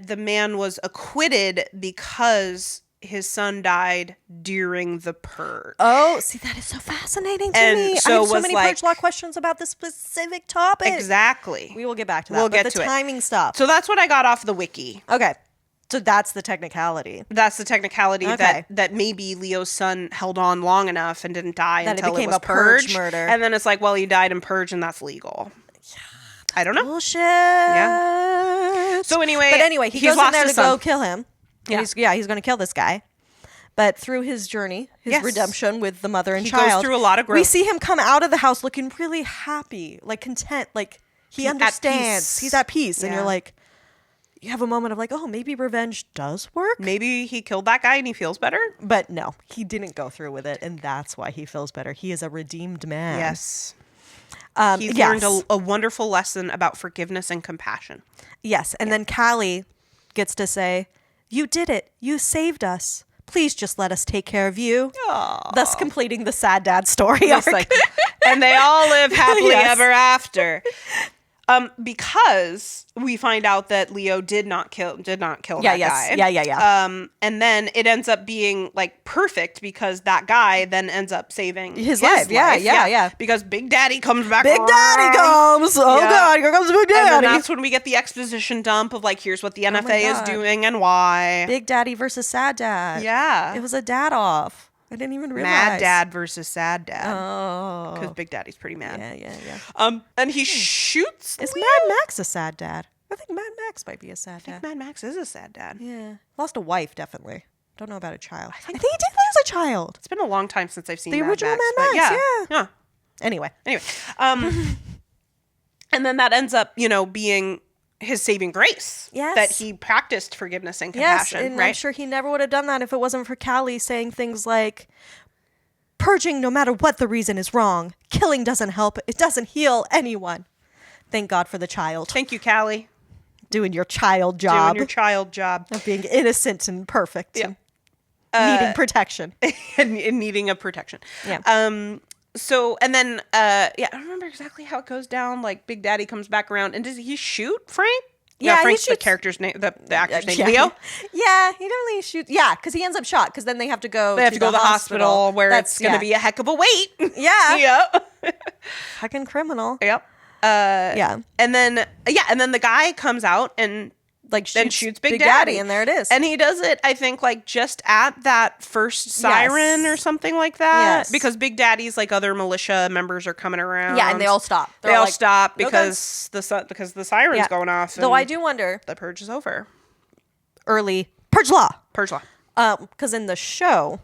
the man was acquitted because his son died during the purge. Oh, see, that is so fascinating to me. So I have so was many like, purge law questions about this specific topic. Exactly. We will get back to that. We'll but get the to it. timing stuff. So that's what I got off the wiki. Okay. So that's the technicality. That's the technicality Okay. that maybe Leo's son held on long enough and didn't die That it until became was a purge purged. murder. And then it's like, well, he died in purge and that's legal. I don't know. Bullshit. Yeah. So anyway, he he's goes in lost there to his son. go kill him. Yeah. He's going to kill this guy. But through his journey, his Yes. redemption with the mother and He child, goes through a lot of growth. We see him come out of the house looking really happy, like content, like he understands. peace. He's at peace. And Yeah. you're like, you have a moment of like, oh, maybe revenge does work. Maybe he killed that guy and he feels better. But no, he didn't go through with it. And that's why he feels better. He is a redeemed man. Yes. He yes. learned a wonderful lesson about forgiveness and compassion. Yes. And then Callie gets to say, you did it. You saved us. Please just let us take care of you. Aww. Thus completing the sad dad story It's arc. like, and they all live happily Yes. ever after. Because we find out that Leo did not kill that guy. Yeah. And then it ends up being like perfect because that guy then ends up saving His life. Yeah. Because Big Daddy comes back. Big Daddy comes. Oh, Yeah. God. Here comes Big And Daddy. then that's when we get the exposition dump of like, here's what the NFA is God. doing and why. Big Daddy versus Sad Dad. Yeah. It was a dad off. I didn't even realize. Mad Dad versus Sad Dad. Oh. Because Big Daddy's pretty mad. Yeah. And he shoots Is Leo? Mad Max a sad dad? I think Mad Max might be a sad dad. Mad Max is a sad dad. Yeah. Lost a wife, definitely. Don't know about a child. I think he did lose a child. It's been a long time since I've seen The Mad original Max, Mad but Max, yeah. Anyway. And then that ends up, being his saving grace. Yes. That he practiced forgiveness and Yes, compassion, and right? I'm sure he never would have done that if it wasn't for Callie saying things like, purging no matter what the reason is wrong. Killing doesn't help. It doesn't heal anyone. Thank God for the child. Thank you, Callie. Doing your child job. Doing your child job. Of being innocent and perfect. Yeah. And needing protection. and needing a protection. Yeah. So, and then, I don't remember exactly how it goes down. Like, Big Daddy comes back around, and does he shoot Frank? Yeah, no, Frank's he the shoots- character's name, the actor's name, Yeah. Leo. Yeah, he definitely shoots. Yeah, because he ends up shot because then they have to go They have to go to the hospital where That's it's going to be a heck of a wait. Yeah. Yep. Fucking criminal. Yep. Yeah. And then the guy comes out and Like then shoots Big Daddy. and there it is. And he does it, I think, like just at that first siren or something like that. Yes. Because Big Daddy's like other militia members are coming around. yeah, and they all stop. They all like, stop "No because the siren's Yeah. going off. Though and I do wonder, the purge is over. early Purge Law. Purge Law. Because in the show,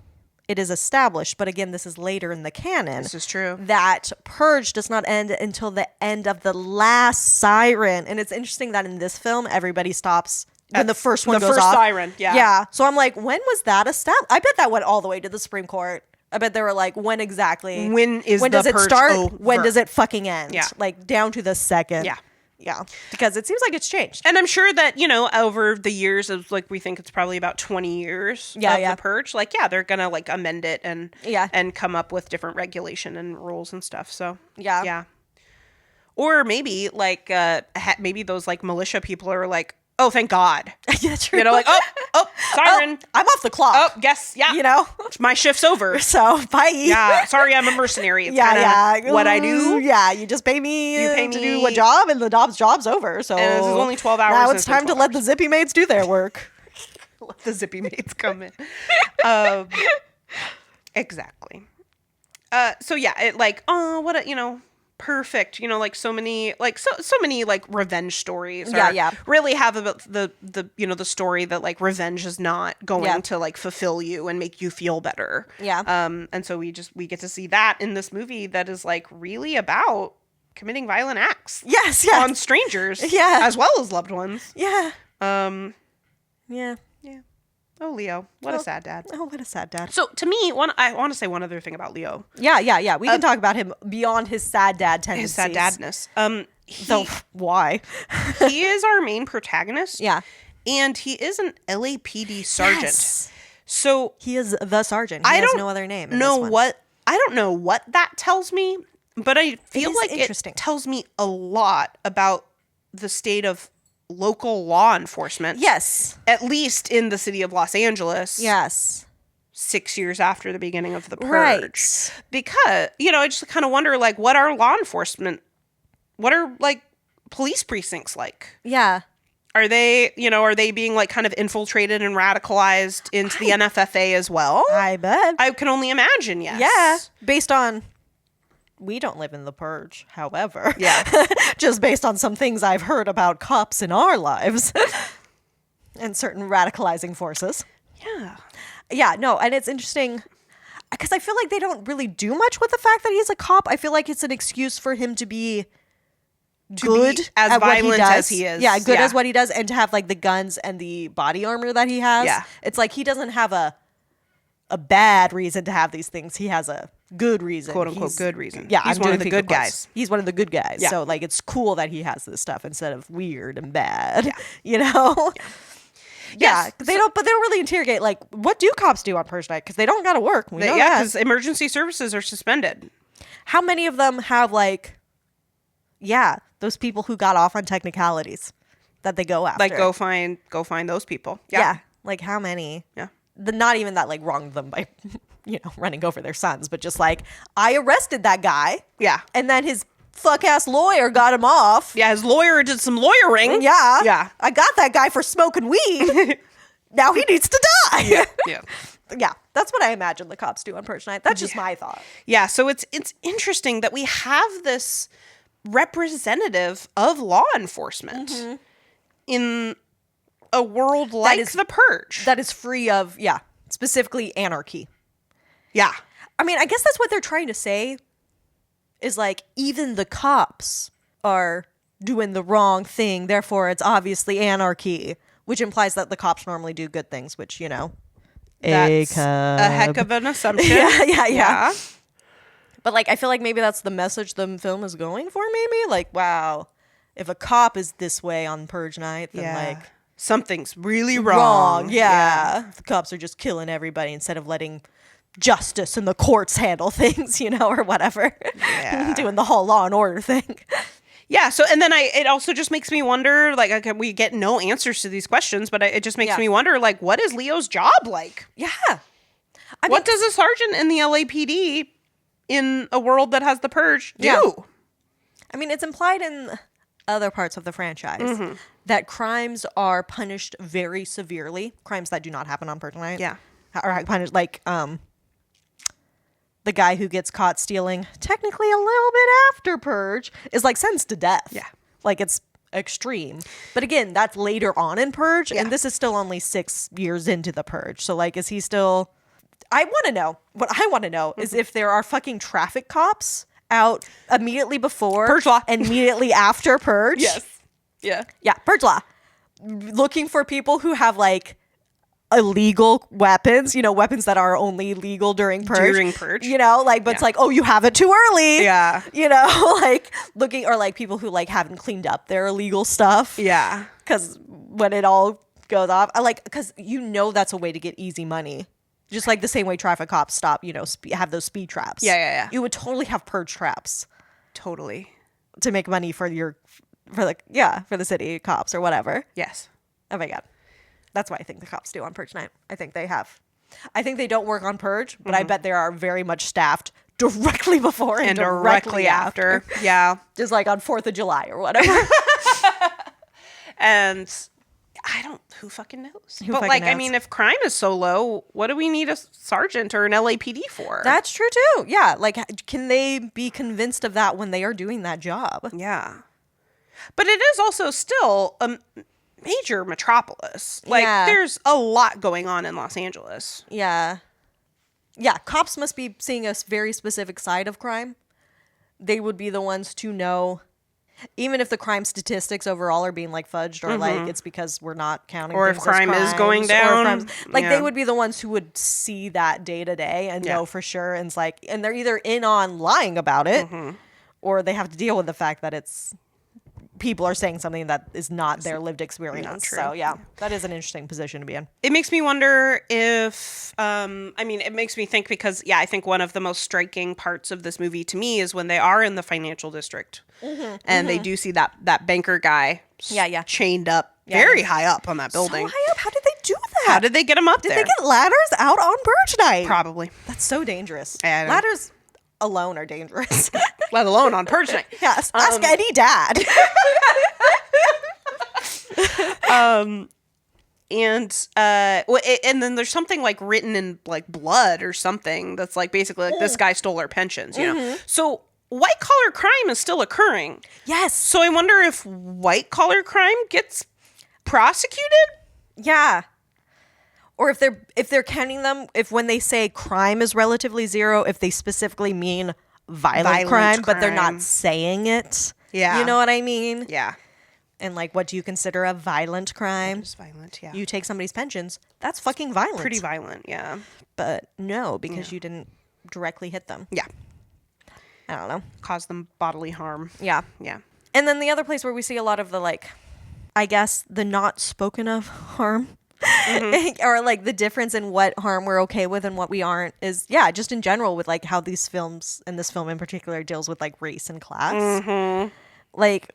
it is established, but again, this is later in the canon. This is true. That purge does not end until the end of the last siren. And it's interesting that in this film, everybody stops when the first one the goes first off. siren. Yeah. Yeah. So I'm like, when was that established? I bet that went all the way to the Supreme Court. I bet they were like, when exactly? When does it purge start? over? When does it fucking end? Yeah. Like down to the second. Yeah. Yeah. Because it seems like it's changed. And I'm sure that, over the years of like, we think it's probably about 20 years of the purge. Like, yeah, they're going to like amend it and come up with different regulation and rules and stuff. So, yeah. Or maybe like, maybe those like militia people are like, oh, thank God. Yeah, true. Like, oh, siren. Oh, I'm off the clock. Oh, guess, yeah. My shift's over. So, bye. Yeah, sorry, I'm a mercenary. It's what I do. Yeah, you just pay me, to do a job, and the job's over. So and this is only 12 hours. Now it's time to let the zippy maids do their work. Let the zippy maids come in. Exactly. So yeah, it like, oh, what a, perfect, like so many like so many like revenge stories really have about the story that like revenge is not going to like fulfill you and make you feel better. And so we get to see that in this movie that is like really about committing violent acts on strangers as well as loved ones. Oh, Leo. What a sad dad. Oh, what a sad dad. So, to me, I want to say one other thing about Leo. Yeah. We can talk about him beyond his sad dad tendencies. His sad dadness. Why? He is our main protagonist. Yeah. And he is an LAPD sergeant. Yes. So he is the sergeant. He has no other name. I don't know what that tells me, but I feel like it tells me a lot about the state of local law enforcement. Yes. At least in the city of Los Angeles. Yes. 6 years after the beginning of the purge. Right. Because, I just kind of wonder, like, what are like police precincts like? Yeah. Are they being like kind of infiltrated and radicalized into the NFFA as well? I bet. I can only imagine, yes. Yeah. Based on, we don't live in the purge, however. Yeah. Just based on some things I've heard about cops in our lives and certain radicalizing forces. Yeah. Yeah, no, and it's interesting because I feel like they don't really do much with the fact that he's a cop. I feel like it's an excuse for him to be good as at violent what he does. as he is. Yeah, good as what he does, and to have like the guns and the body armor that he has. Yeah. It's like he doesn't have a bad reason to have these things. He has a good reason. Quote unquote good reason. Yeah, he's one of the good guys. He's one of the good guys. Yeah. So like it's cool that he has this stuff instead of weird and bad. Yeah. Yeah, but they don't really interrogate like what do cops do on purge night because they don't gotta work. We know that. Because emergency services are suspended. How many of them have like, those people who got off on technicalities that they go after? Like go find those people. Yeah, like how many? Yeah, not even that like wronged them by running over their sons, but just like I arrested that guy. Yeah, and then his fuck ass lawyer got him off. Yeah, his lawyer did some lawyering. Yeah. I got that guy for smoking weed. Now he needs to die. Yeah. Yeah, that's what I imagine the cops do on purge night. That's just my thought. Yeah, so it's interesting that we have this representative of law enforcement in a world like the purge. That is free of, specifically anarchy. Yeah. I mean, I guess that's what they're trying to say. Is like even the cops are doing the wrong thing, therefore it's obviously anarchy, which implies that the cops normally do good things, which that's a heck of an assumption. Yeah. But like I feel like maybe that's the message the film is going for. Maybe like, wow, if a cop is this way on purge night, then like something's really wrong. Yeah, the cops are just killing everybody instead of letting justice and the courts handle things, or whatever. Yeah. Doing the whole law and order thing. Yeah. So, and then it also just makes me wonder, like, we get no answers to these questions, but it just makes me wonder, like, what is Leo's job like? Yeah. What does a sergeant in the LAPD in a world that has the purge do? Yeah. I mean, it's implied in other parts of the franchise that crimes are punished very severely. Crimes that do not happen on purge night. Yeah. Are punished, like, the guy who gets caught stealing technically a little bit after purge is like sentenced to death. Yeah. Like it's extreme. But again, that's later on in purge and this is still only 6 years into the purge. So like, is he still, what I want to know is if there are fucking traffic cops out immediately before purge law and immediately after purge. Yes. Yeah. Yeah. Purge law. looking for people who have like illegal weapons, weapons that are only legal during purge. But it's like, oh, you have it too early. Yeah. Like looking, or like people who like haven't cleaned up their illegal stuff. Yeah. Because when it all goes off, because that's a way to get easy money. Just like the same way traffic cops stop, have those speed traps. Yeah. You would totally have purge traps. Totally. To make money for the city cops or whatever. Yes. Oh my God. That's what I think the cops do on Purge night. I think they don't work on Purge, but I bet they are very much staffed directly before and directly after. Yeah. Just like on 4th of July or whatever. And who fucking knows? But like, knows? I mean, if crime is so low, what do we need a sergeant or an LAPD for? That's true too. Yeah. Like, can they be convinced of that when they are doing that job? Yeah. But it is also still a major metropolis. Like, there's a lot going on in Los Angeles. Yeah. Yeah. Cops must be seeing a very specific side of crime. They would be the ones to know. Even if the crime statistics overall are being like fudged, or like it's because we're not counting, or if crime is going down, they would be the ones who would see that day to day and know for sure. And it's like, and they're either in on lying about it, or they have to deal with the fact that it's people are saying something that is not their lived experience. Not true. So yeah, that is an interesting position to be in. It makes me wonder if, it makes me think because, I think one of the most striking parts of this movie to me is when they are in the financial district and they do see that banker guy chained up very high up on that building. So high up? How did they do that? How did they get him up there? Did they get ladders out on Purge night? Probably. That's so dangerous. Ladders alone are dangerous. Let alone on Purge night. Yes. Ask any dad. And then there's something like written in like blood or something that's like basically like this guy stole our pensions, you know? So white collar crime is still occurring. Yes. So I wonder if white collar crime gets prosecuted? Yeah. Or if they're counting them, if when they say crime is relatively zero, if they specifically mean violent crime, but they're not saying it. Yeah. You know what I mean? Yeah. And like, what do you consider a violent crime? It's violent, yeah. You take somebody's pensions. That's fucking violent. Pretty violent, yeah. But no, because you didn't directly hit them. Yeah. I don't know. Cause them bodily harm. Yeah. Yeah. And then the other place where we see a lot of the like, I guess the not spoken of harm. Or like the difference in what harm we're okay with and what we aren't is just in general with like how these films and this film in particular deals with like race and class. Like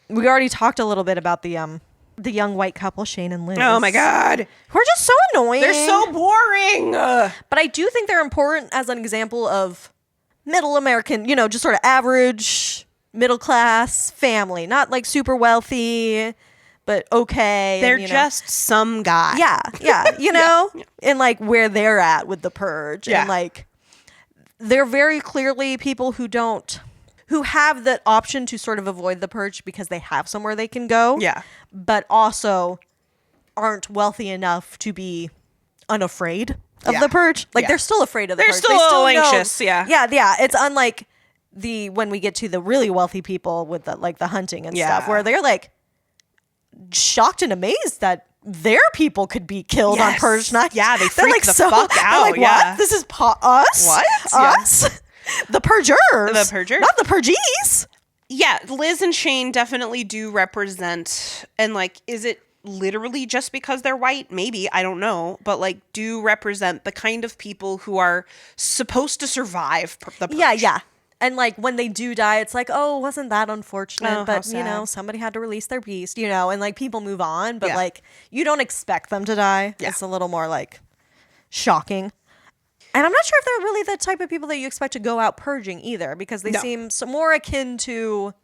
we already talked a little bit about the young white couple Shane and Liz. Oh my God, who are just so annoying. They're so boring. But I do think they're important as an example of middle American, just sort of average middle class family, not like super wealthy. But okay. They're just some guy. Yeah. You know? Yeah. And like where they're at with the purge. Yeah. And like they're very clearly people who have the option to sort of avoid the purge because they have somewhere they can go. Yeah. But also aren't wealthy enough to be unafraid of the purge. Like they're still afraid of the purge. They're still a little anxious. Yeah. Yeah. It's unlike when we get to the really wealthy people with the hunting and stuff where they're like shocked and amazed that their people could be killed on Purge night. Yeah, they freak like, the fuck out. Like, what? This is us? What? Us? The Purgers. The Purgers. Not the Purgees. Yeah, Liz and Shane definitely do represent, and like, is it literally just because they're white? Maybe, I don't know, but like do represent the kind of people who are supposed to survive the purge. Yeah. And like when they do die, it's like, oh, wasn't that unfortunate? But somebody had to release their beast, and like people move on, but like you don't expect them to die. Yeah. It's a little more like shocking. And I'm not sure if they're really the type of people that you expect to go out purging either, because they seem more akin to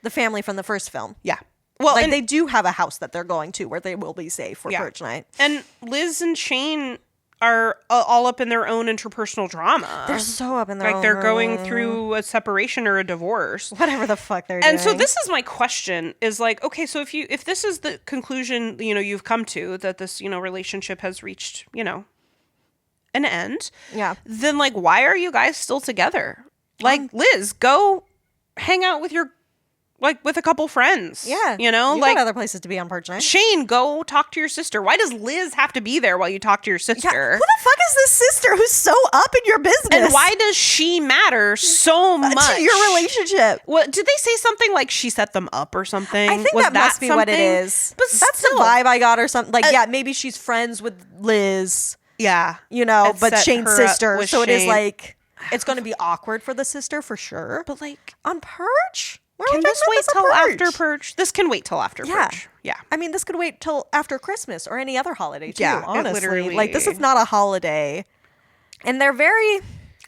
the family from the first film. Yeah. Well, like they do have a house that they're going to where they will be safe for purge night. And Liz and Shane are all up in their own interpersonal drama. They're so up in their own. Like they're going through a separation or a divorce. Whatever the fuck they're doing. And so this is my question is like, okay, so if this is the conclusion, you've come to that this, relationship has reached, an end. Yeah. Then like, why are you guys still together? Like Liz, go hang out with your like with a couple friends. Yeah. You know, you like got other places to be on Purge night. Shane, go talk to your sister. Why does Liz have to be there while you talk to your sister? Yeah. Who the fuck is this sister who's so up in your business? And why does she matter so much to your relationship? What did they say? Something like she set them up or something? I think Was that must be what it something? is. But that's still. the vibe I got or something. Like, yeah, maybe she's friends with Liz, Yeah. you know, And but set Shane's her up sister. with So it is Shane. like, it's going to be awkward for the sister for sure. But like, On Purge? Where are can we this talking wait about till Purge? after Purge? This can wait till after Yeah. Purge. Yeah. I mean, this could wait till after Christmas or any other holiday too, Yeah, it honestly. literally- Like, this is not a holiday. And they're very,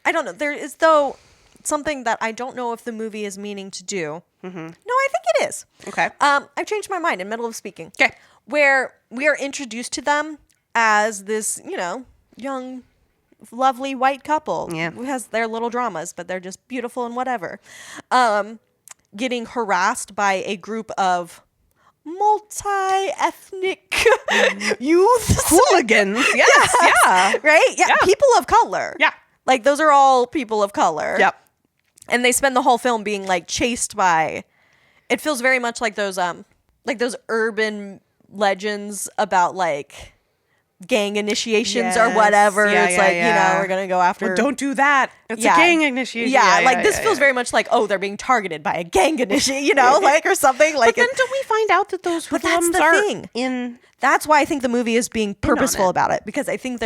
I don't know, there is though something that I don't know if the movie is meaning to do. No, I think it is. Okay. I've changed my mind in the middle of speaking. Okay. Where we are introduced to them as this, you know, young, lovely white couple Yeah. who has their little dramas, but they're just beautiful and whatever. Getting harassed by a group of multi-ethnic youth. Hooligans. Yes. Yeah. Right? Yeah. Yeah. People of color. Yeah. Like, those are all people of color. Yep. And they spend the whole film being like chased by, it feels very much like those urban legends about like gang initiations or Yes. whatever. Yeah, It's yeah, like, yeah. you know, we're going to go after. Well, don't do that. It's Yeah. a gang initiation. Yeah, like this feels very much like, oh, they're being targeted by a gang initiation, you know, like, or something. Like, But then don't we find out that those But that's hoodlums the are thing. in? that's why I think the movie is being purposeful it. about it, because I think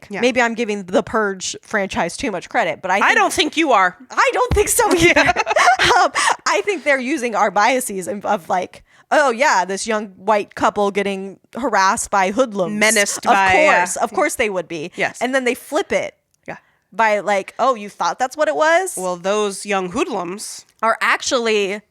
Yeah. maybe I'm giving the Purge franchise too much credit, but I don't think you are. I don't think so either. I think they're using our biases of like, oh yeah, this young white couple getting harassed by hoodlums, Menaced by, of course they would be. Yes. And then they flip it Yeah. by like, oh, you thought that's what it was? Well, those young hoodlums. Are actually,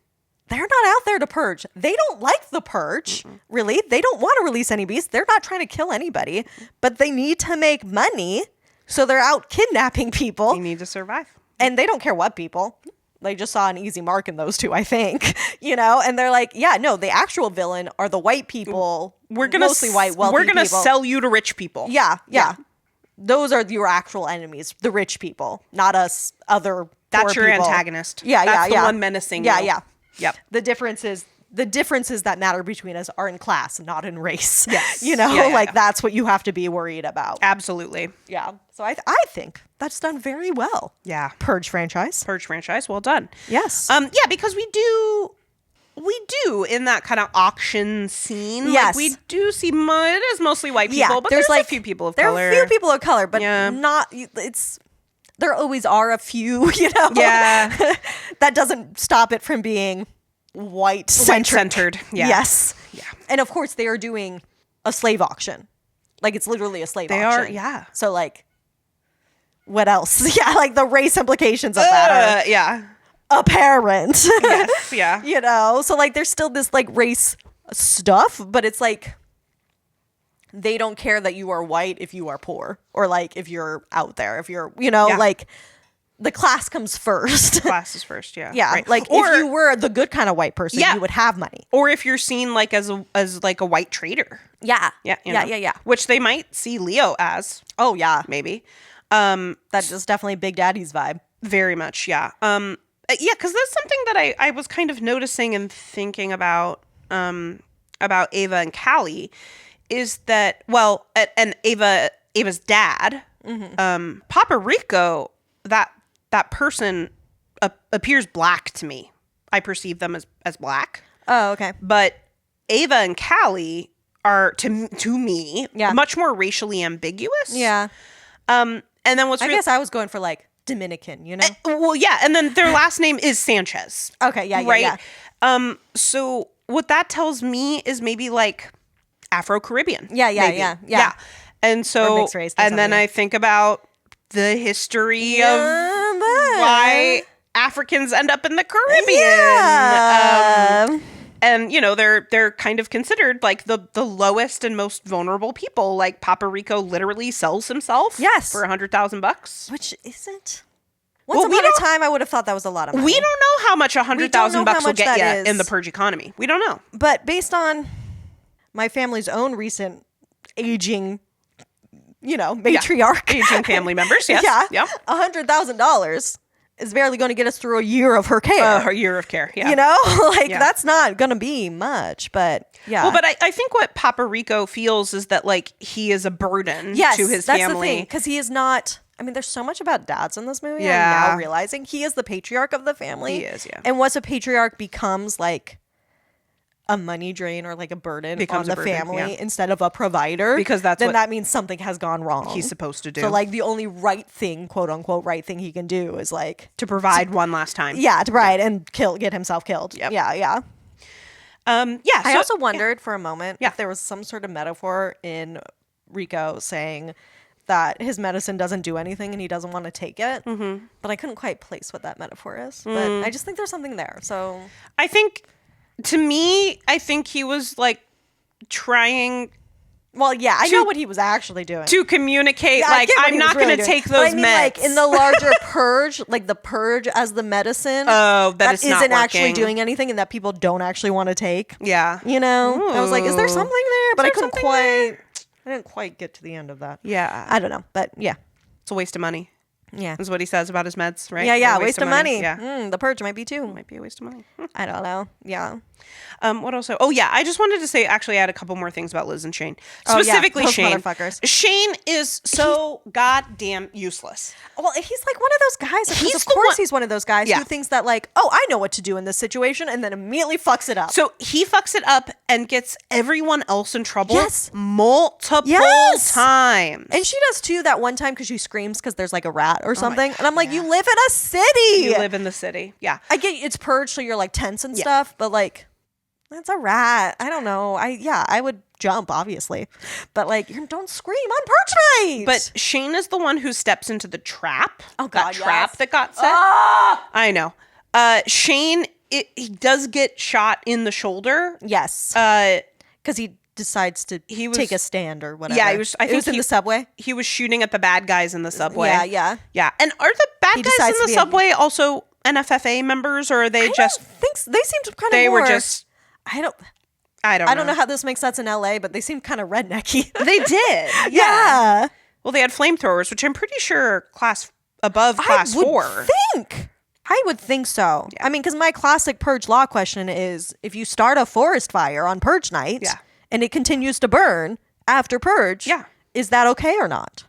they're not out there to purge. They don't like the purge, really. They don't want to release any beasts. They're not trying to kill anybody, but they need to make money, so they're out kidnapping people. They need to survive. And they don't care what people. They just saw an easy mark in those two, I think. You know, and they're like, yeah, no, the actual villain are the white people. We're gonna mostly white, wealthy We're gonna people. sell you to rich people. Yeah. Those are your actual enemies, the rich people, not us other. That's poor your people. antagonist. Yeah, That's yeah. the one menacing Yeah, you. yeah. Yep. The differences that matter between us are in class, not in race. Yes. You know, Yeah, yeah, like yeah. that's what you have to be worried about. Absolutely. Yeah. So I think that's done very well. Yeah. Purge franchise. Purge franchise. Well done. Yes. Yeah, because we do in that kind of auction scene. Yes. Like we do see it is mostly white people, but there's like a few people of color. There are a few people of color, but Yeah. not. It's there always are a few. You know. Yeah. That doesn't stop it from being white centered. Yeah. Yes. Yeah. And of course, they are doing a slave auction. Like, it's literally a slave They auction. are, yeah. So like, what else? Yeah, like the race implications of that are Yeah. apparent. Yes. Yeah. You know, so like there's still this like race stuff, but it's like they don't care that you are white if you are poor, or like if you're out there, if you're, you know, Yeah. like the class comes first. Classes first. Yeah. Yeah, Right. like or if you were the good kind of white person, Yeah. you would have money. or if you're seen like as like a white trader. Yeah, Yeah. you yeah, know? yeah. Which they might see Leo as Oh yeah, maybe. that is definitely Big Daddy's vibe. Very much, yeah. Yeah, because that's something that I was kind of noticing and thinking about Ava and Callie is that, well, and Ava's dad, Papa Rico, that person appears black to me. I perceive them as black. Oh, okay. But Ava and Callie are to me Yeah. much more racially ambiguous. Yeah, And then what's I guess I was going for like Dominican, you know? well, yeah, and then their last name is Sanchez. Okay, yeah, right? yeah. So what that tells me is maybe like Afro-Caribbean. Yeah, yeah, maybe. yeah. And Or so, mixed race or and then something. I think about the history of why Africans end up in the Caribbean. Yeah. And you know, they're kind of considered like the lowest and most vulnerable people. Like Papa Rico literally sells himself Yes. for $100,000. Which isn't. Once Well, we upon a don't- time, I would have thought that was a lot of money. We don't know how much $100,000 know how will much get that you is. in the purge economy. We don't know. But based on my family's own recent aging, you know, matriarch. Aging family members, yes. Yeah. Yeah. $100,000 is barely going to get us through a year of her care. Her year of care, yeah. You know? Like, that's not going to be much, but yeah. Well, but I think what Papa Rico feels is that, like, he is a burden to his family. That's the thing, because he is not... I mean, there's so much about dads in this movie. Yeah. I'm now realizing he is the patriarch of the family. He is, yeah. And once a patriarch becomes, like, a money drain or, like, a burden on the family instead of a provider, because then that means something has gone wrong. He's supposed to do. So, like, the only right thing, quote unquote, right thing he can do is, like, to provide one last time. Yeah, to provide and get himself killed. Yep. Yeah. I also wondered for a moment if there was some sort of metaphor in Rico saying that his medicine doesn't do anything and he doesn't want to take it. Mm-hmm. But I couldn't quite place what that metaphor is. But I just think there's something there. So I think, to me, I think he was, like, trying... Well, yeah, I know what he was actually doing. To communicate, like, I'm not going to take those meds. Like, in the larger purge, like, the purge as the medicine. Oh, that isn't actually doing anything and that people don't actually want to take. Yeah. You know? Ooh. I was like, is there something there? But I didn't quite get to the end of that. Yeah. I don't know. But, yeah. It's a waste of money. Yeah. Is what he says about his meds, right? Yeah, waste of money. Yeah. The purge might be too. Might be a waste of money. I don't know. Yeah. What else? Oh, yeah. I just wanted to say, actually, I had a couple more things about Liz and Shane. Specifically, Shane. Motherfuckers. Shane is so goddamn useless. Well, he's like one of those guys. Of course he's one of those guys who thinks that, like, oh, I know what to do in this situation, and then immediately fucks it up. So he fucks it up and gets everyone else in trouble multiple times. And she does, too, that one time because she screams because there's, like, a rat or something. And I'm like, you live in a city. You live in the city. Yeah. I get it's purged, so you're, like, tense and stuff, but, like... It's a rat. I don't know. I would jump, obviously. But, like, don't scream on purge night. But Shane is the one who steps into the trap. Oh, God, that trap that got set. I know. Shane, he does get shot in the shoulder. Yes. Because he decides to take a stand or whatever. Yeah, I think it was in the subway. He was shooting at the bad guys in the subway. Yeah. And are the bad guys in the subway also NFFA members, or are they just... They seemed kind of They more... were just... I don't know. know how this makes sense in LA, but they seem kind of rednecky. They did. Yeah. Well, they had flamethrowers, which I'm pretty sure are class 4. I would think so. Yeah. I mean, because my classic purge law question is, if you start a forest fire on purge night and it continues to burn after purge, is that okay or not?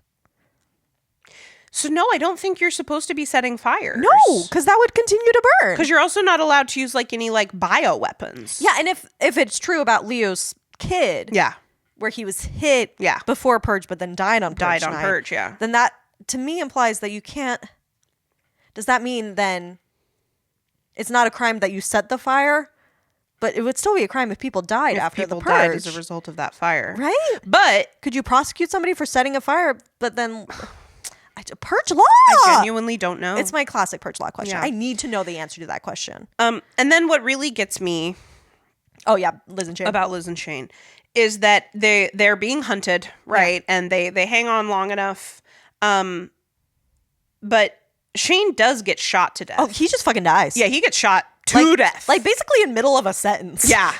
So no, I don't think you're supposed to be setting fires. No, because that would continue to burn. Because you're also not allowed to use, like, any, like, bioweapons. Yeah, and if it's true about Leo's kid, where he was hit before purge but then died on purge night, then that to me implies that you can't. Does that mean then it's not a crime that you set the fire, but it would still be a crime if people died after the purge? Died as a result of that fire, right? But could you prosecute somebody for setting a fire? But then. Purge law. I genuinely don't know. It's my classic purge law question. I need to know the answer to that question. And then what really gets me, Liz and Shane, about Liz and Shane, is that they're being hunted, right? And they hang on long enough. But Shane does get shot to death. Oh, he just fucking dies. Yeah, he gets shot to death. Like basically in middle of a sentence. Yeah.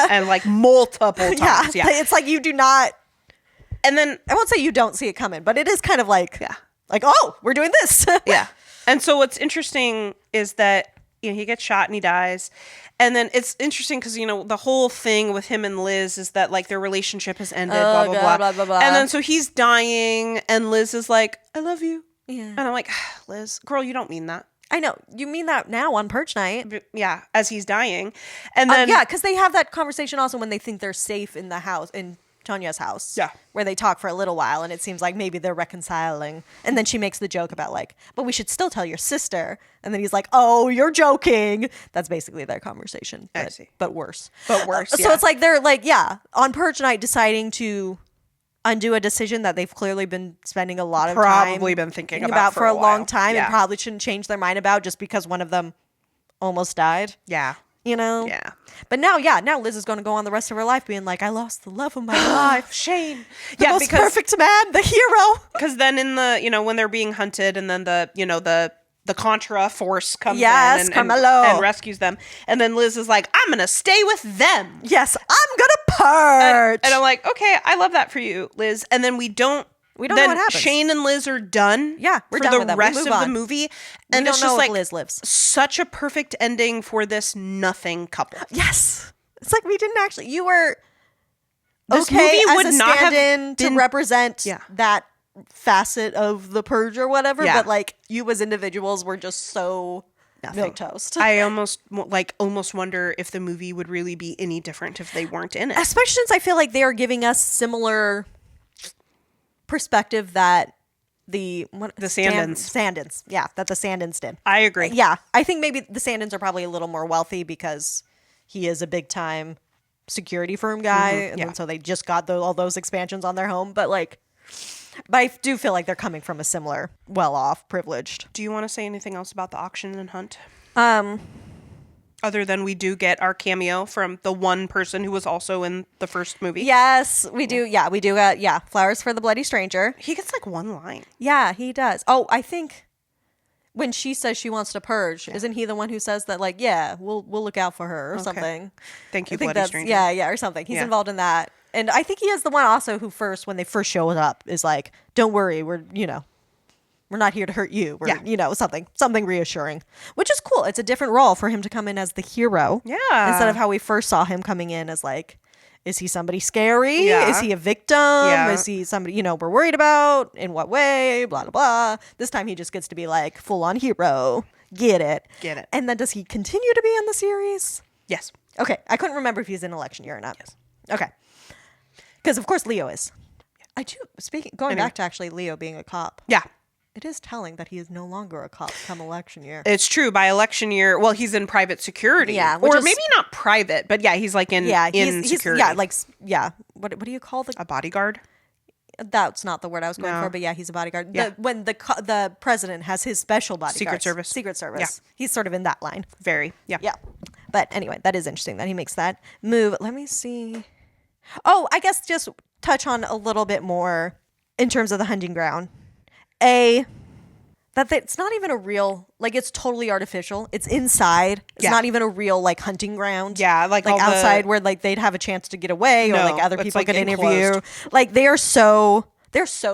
And like multiple times. Yeah. It's like you do not. And then I won't say you don't see it coming, but it is kind of like, like, oh, we're doing this. Yeah. And so what's interesting is that, he gets shot and he dies. And then it's interesting because, the whole thing with him and Liz is that, like, their relationship has ended, blah, blah, blah. And then so he's dying and Liz is like, I love you. Yeah. And I'm like, Liz, girl, you don't mean that. I know. You mean that now on purge night. Yeah, as he's dying. And then... because they have that conversation also when they think they're safe in the house, in Tanya's house. Yeah. Where they talk for a little while and it seems like maybe they're reconciling. And then she makes the joke about like, but we should still tell your sister. And then he's like, oh, you're joking. That's basically their conversation. I see. But worse. So it's like they're like, on purge night deciding to undo a decision that they've clearly been spending a lot of time. Probably been thinking about for a long time and probably shouldn't change their mind about just because one of them almost died. Yeah. Yeah. But now Liz is going to go on the rest of her life being like, I lost the love of my life. Shane. The most perfect man, the hero. Because then in the, when they're being hunted and then the Contra force comes in and rescues them. And then Liz is like, I'm going to stay with them. Yes, I'm going to purge. And I'm like, okay, I love that for you, Liz. And then we don't We don't know what happens. Shane and Liz are done. Yeah, we're for done the with them. We rest move of the on. movie, We and don't it's know just if like Liz lives. such a perfect ending for this nothing couple. Yes. It's like we didn't actually. You were This okay movie as would a not have stand-in been- to represent Yeah. that facet of the purge or whatever, Yeah. but like you as individuals were just so Nothing. milquetoast. I almost wonder if the movie would really be any different if they weren't in it. Especially since I feel like they are giving us similar perspective that the Sandins, yeah, that the Sandins did. I agree. Yeah, I think maybe the Sandins are probably a little more wealthy because he is a big time security firm guy, and yeah. then so they just got all those expansions on their home. But I do feel like they're coming from a similar, well-off, privileged. Do you want to say anything else about the auction and hunt? Um, Other than we do get our cameo from the one person who was also in the first movie. yes, we do. Yeah, we do. Flowers for the Bloody Stranger. He gets like one line. Yeah, he does. Oh, I think when she says she wants to purge, isn't he the one who says that? Like, yeah, we'll look out for her or something. Thank you, I think Bloody that's Stranger. yeah, or something. He's involved in that, and I think he is the one also who when they first show up, is like, "Don't worry, we're not here to hurt you." We're something reassuring, which is cool. It's a different role for him to come in as the hero, instead of how we first saw him coming in as like, is he somebody scary? Yeah. Is he a victim? Yeah. Is he somebody we're worried about? In what way? Blah blah blah. This time he just gets to be like full on hero. Get it. And then does he continue to be in the series? Yes. Okay, I couldn't remember if he's in election year or not. Yes. Okay. Because of course Leo is. I do. Going back to actually Leo being a cop. Yeah. It is telling that he is no longer a cop come election year. It's true. By election year, well, he's in private security. Yeah, or maybe not private, but yeah, he's like in security. What do you call a bodyguard? That's not the word I was going for, but yeah, he's a bodyguard. Yeah. When the president has his special bodyguard. Secret Service. Yeah. He's sort of in that line. Very. Yeah. Yeah. But anyway, that is interesting that he makes that move. Let me see. Oh, I guess just touch on a little bit more in terms of the hunting ground. That it's not even a real, like, it's totally artificial. It's inside. It's not even a real, like, hunting ground. Yeah, like outside where, like, they'd have a chance to get away or, like, other people could interview. Enclosed. Like, they're so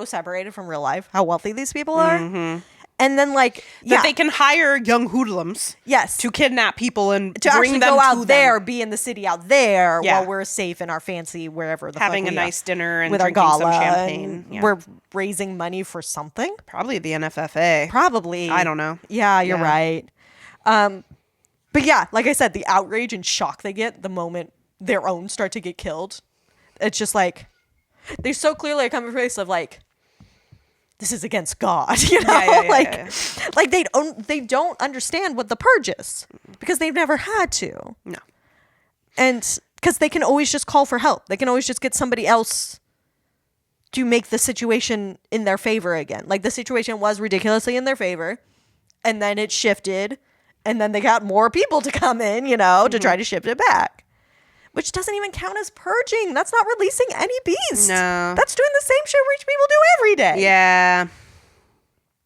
separated from real life, how wealthy these people are. Mm-hmm. And then, like, that they can hire young hoodlums. Yes. To kidnap people and to bring actually them go out to there, them. be in the city out there while we're safe in our fancy wherever the having fuck a we nice dinner and with our drinking gala some champagne. and we're raising money for something. Probably the NFFA. Probably. I don't know. Yeah, you're right. But yeah, like I said, the outrage and shock they get the moment their own start to get killed. It's just like they so clearly come from a place of like, this is against God, like they don't understand what the purge is because they've never had to. No. And because they can always just call for help. They can always just get somebody else to make the situation in their favor again. Like the situation was ridiculously in their favor and then it shifted and then they got more people to come in, to try to shift it back. Which doesn't even count as purging. That's not releasing any beast. No. That's doing the same shit rich people do every day. Yeah.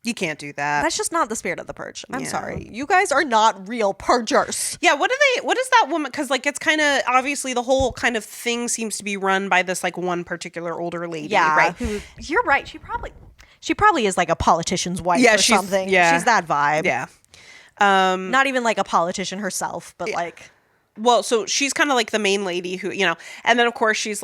You can't do that. That's just not the spirit of the purge. I'm sorry. You guys are not real purgers. Yeah, what is that woman? Because, like, it's kind of, obviously, the whole kind of thing seems to be run by this, like, one particular older lady, right? You're right. She probably is, like, a politician's wife or something. Yeah. She's that vibe. Yeah. Not even, like, a politician herself, but, like... Well, so she's kind of like the main lady who, and then of course she's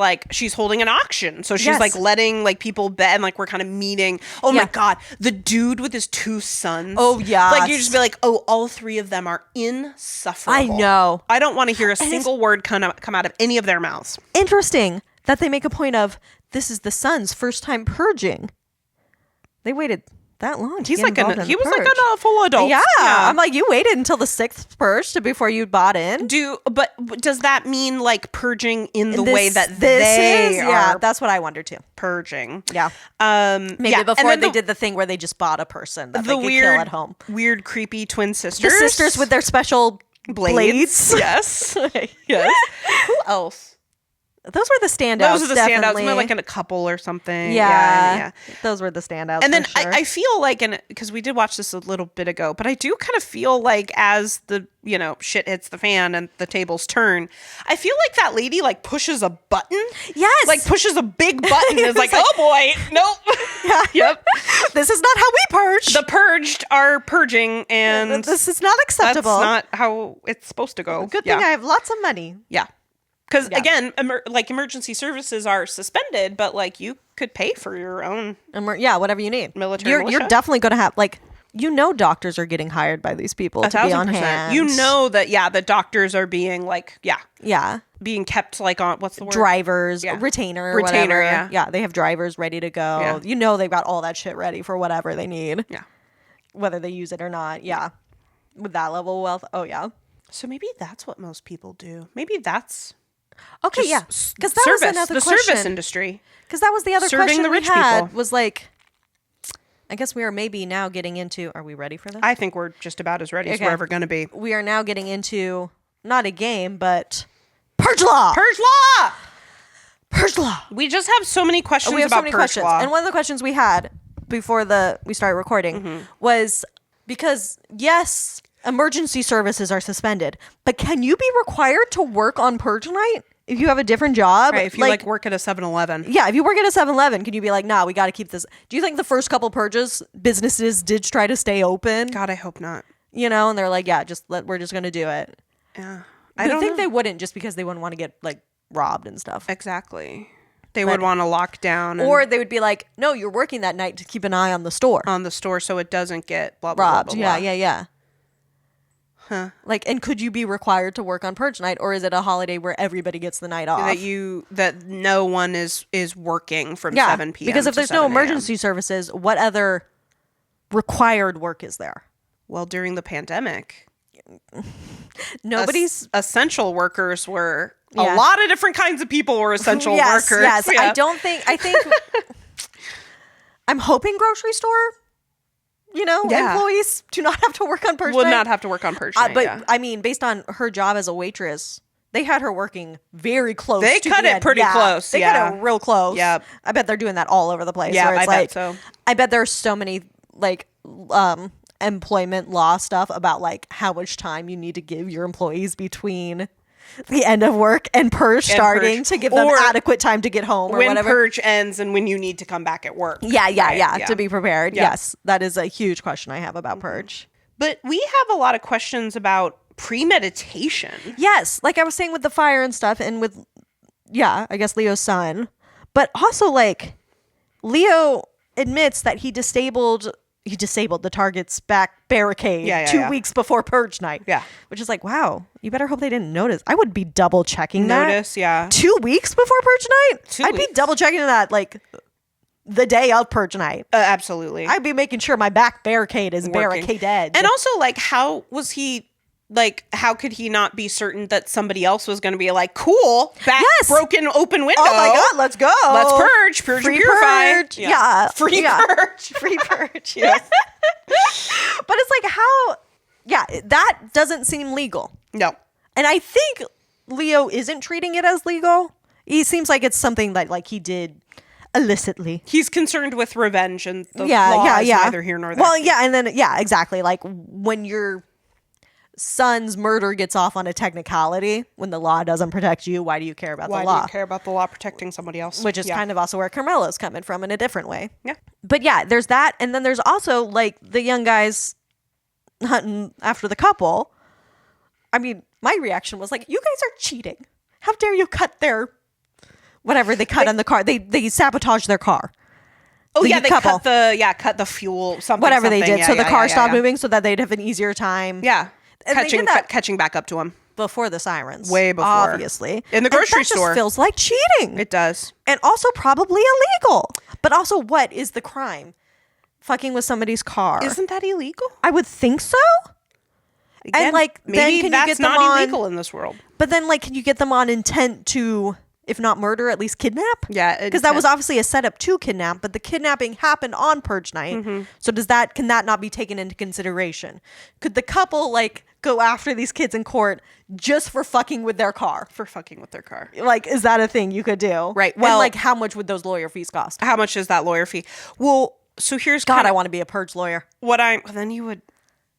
holding an auction. So she's like letting like people bet and like we're kind of meeting. Oh my God. The dude with his two sons. Oh yeah. Like you just be like, oh, all three of them are insufferable. I know. I don't want to hear a single word come out of any of their mouths. Interesting that they make a point of this is the son's first time purging. They waited that long. He was like a full adult. Yeah. I'm like, you waited until the 6th purge before you bought in. But does that mean like purging in the way that they are? Yeah, that's what I wonder too. Purging. Yeah. Maybe before they did the thing where they just bought a person that they could kill at home. Weird, creepy twin sisters. The sisters with their special blades. Yes. Yes. Who else? Those were the standouts. Those are the definitely. standouts. Maybe like in a couple or something. Yeah. Those were the standouts. And then for sure. I feel like, because we did watch this a little bit ago, but I do kind of feel like as the, shit hits the fan and the tables turn, I feel like that lady like pushes a button. Yes. Like pushes a big button. Is like, oh boy, nope. Yeah. Yep. This is not how we purge. The purged are purging, and this is not acceptable. That's not how it's supposed to go. Good thing I have lots of money. Yeah. Because again, emergency services are suspended, but like you could pay for your own. Whatever you need. Military You're militia. definitely going to have doctors are getting hired by these people to be on 1,000%. hand. You know that the doctors are being like being kept like on what's the word? Drivers, retainer, whatever. Yeah. They have drivers ready to go. Yeah. You know they've got all that shit ready for whatever they need. Yeah. Whether they use it or not. Yeah. With that level of wealth. Oh yeah. So maybe that's what most people do. Maybe that's okay. Yeah. Because that was another the question. service industry. Because that was the other Serving question the we rich had people. was like, I guess we are maybe now getting into. Are we ready for this? I think we're just about as ready as we're ever going to be. We are now getting into not a game, but Purge Law. Purge Law. Purge Law. We just have so many questions We have about so many Purge questions, Law. and one of the questions we had before we started recording was because yes, emergency services are suspended, but can you be required to work on Purge night if you have a different job? Right, if you like work at a 7-Eleven. Yeah, if you work at a 7-Eleven, can you be like, nah, we got to keep this? Do you think the first couple purges, businesses did try to stay open? God, I hope not. And they're like, yeah, we're just going to do it. Yeah. I don't think they wouldn't just because they wouldn't want to get like robbed and stuff. Exactly. They would want to lock down. Or they would be like, no, you're working that night to keep an eye on the store. On the store so it doesn't get blah, blah, Robbed. blah, blah, blah. Yeah. Huh. Like, and could you be required to work on Purge night, or is it a holiday where everybody gets the night off? That no one is working from 7 p.m. Because if to there's no 7 a.m. emergency services, what other required work is there? Well, during the pandemic, Nobody's essential workers were a Yeah. lot of different kinds of people were essential workers. Yes, Yeah. I think I'm hoping grocery store, employees do not have to work on Purge Would night. not have to work on Purge night. But I mean, based on her job as a waitress, they had her working very close. They to cut the it end. pretty close, They cut it real close. Yep. I bet they're doing that all over the place. Yeah, where it's I bet like, so. I bet there's so many like employment law stuff about like how much time you need to give your employees between the end of work and purge starting purge. to give them Or adequate time to get home or when whatever. purge ends and when you need to come back at work. Yeah, to be prepared. Yeah. Yes, that is a huge question I have about purge. But we have a lot of questions about premeditation. Yes, like I was saying with the fire and stuff, and with I guess Leo's son, but also like Leo admits that he disabled the target's back barricade 2 weeks before purge night. Yeah. Which is like, wow, you better hope they didn't notice. I would be double checking Notice, yeah. 2 weeks before purge night? 2 I'd weeks. be double checking that like the day of purge night. Absolutely. I'd be making sure my back barricade is barricaded. And also, like, how was he... Like, how could he not be certain that somebody else was going to be like, cool, back broken open window. Oh my God, let's go. Let's purge and purify. Purge. Yeah. Free purge. Free purge. Yes. But it's like that doesn't seem legal. No. And I think Leo isn't treating it as legal. He seems like it's something that like he did illicitly. He's concerned with revenge and the law is neither here nor there. Well, and then exactly. Like when your son's murder gets off on a technicality, when the law doesn't protect you, why do you care about the law? Why do you care about the law protecting somebody else? Which is kind of also where Carmelo's coming from in a different way. Yeah. But there's that. And then there's also like the young guys hunting after the couple. I mean, my reaction was like, you guys are cheating. How dare you cut their whatever they cut on the car. They sabotage their car. Oh, the they couple. cut the fuel, something. Whatever they did. Yeah, so the car stopped yeah. moving so that they'd have an easier time. Yeah. And they did that Catching back up to him. before the sirens. Way before. Obviously. In the grocery store. That just feels like cheating. It does. And also probably illegal. But also, what is the crime? Fucking with somebody's car. Isn't that illegal? I would think so. Again, And like, maybe then can that's you get them not on illegal in this world. But then, like, can you get them on intent to if not murder, at least kidnap. Yeah. Because that was obviously a setup to kidnap, but the kidnapping happened on Purge night. So can that not be taken into consideration? Could the couple like go after these kids in court just for fucking with their car? For fucking with their car. Like, is that a thing you could do? Right. Well, Well, like, how much would those lawyer fees cost? how much is that lawyer fee? Well, so here's God, kinda I want to be a Purge lawyer. then you would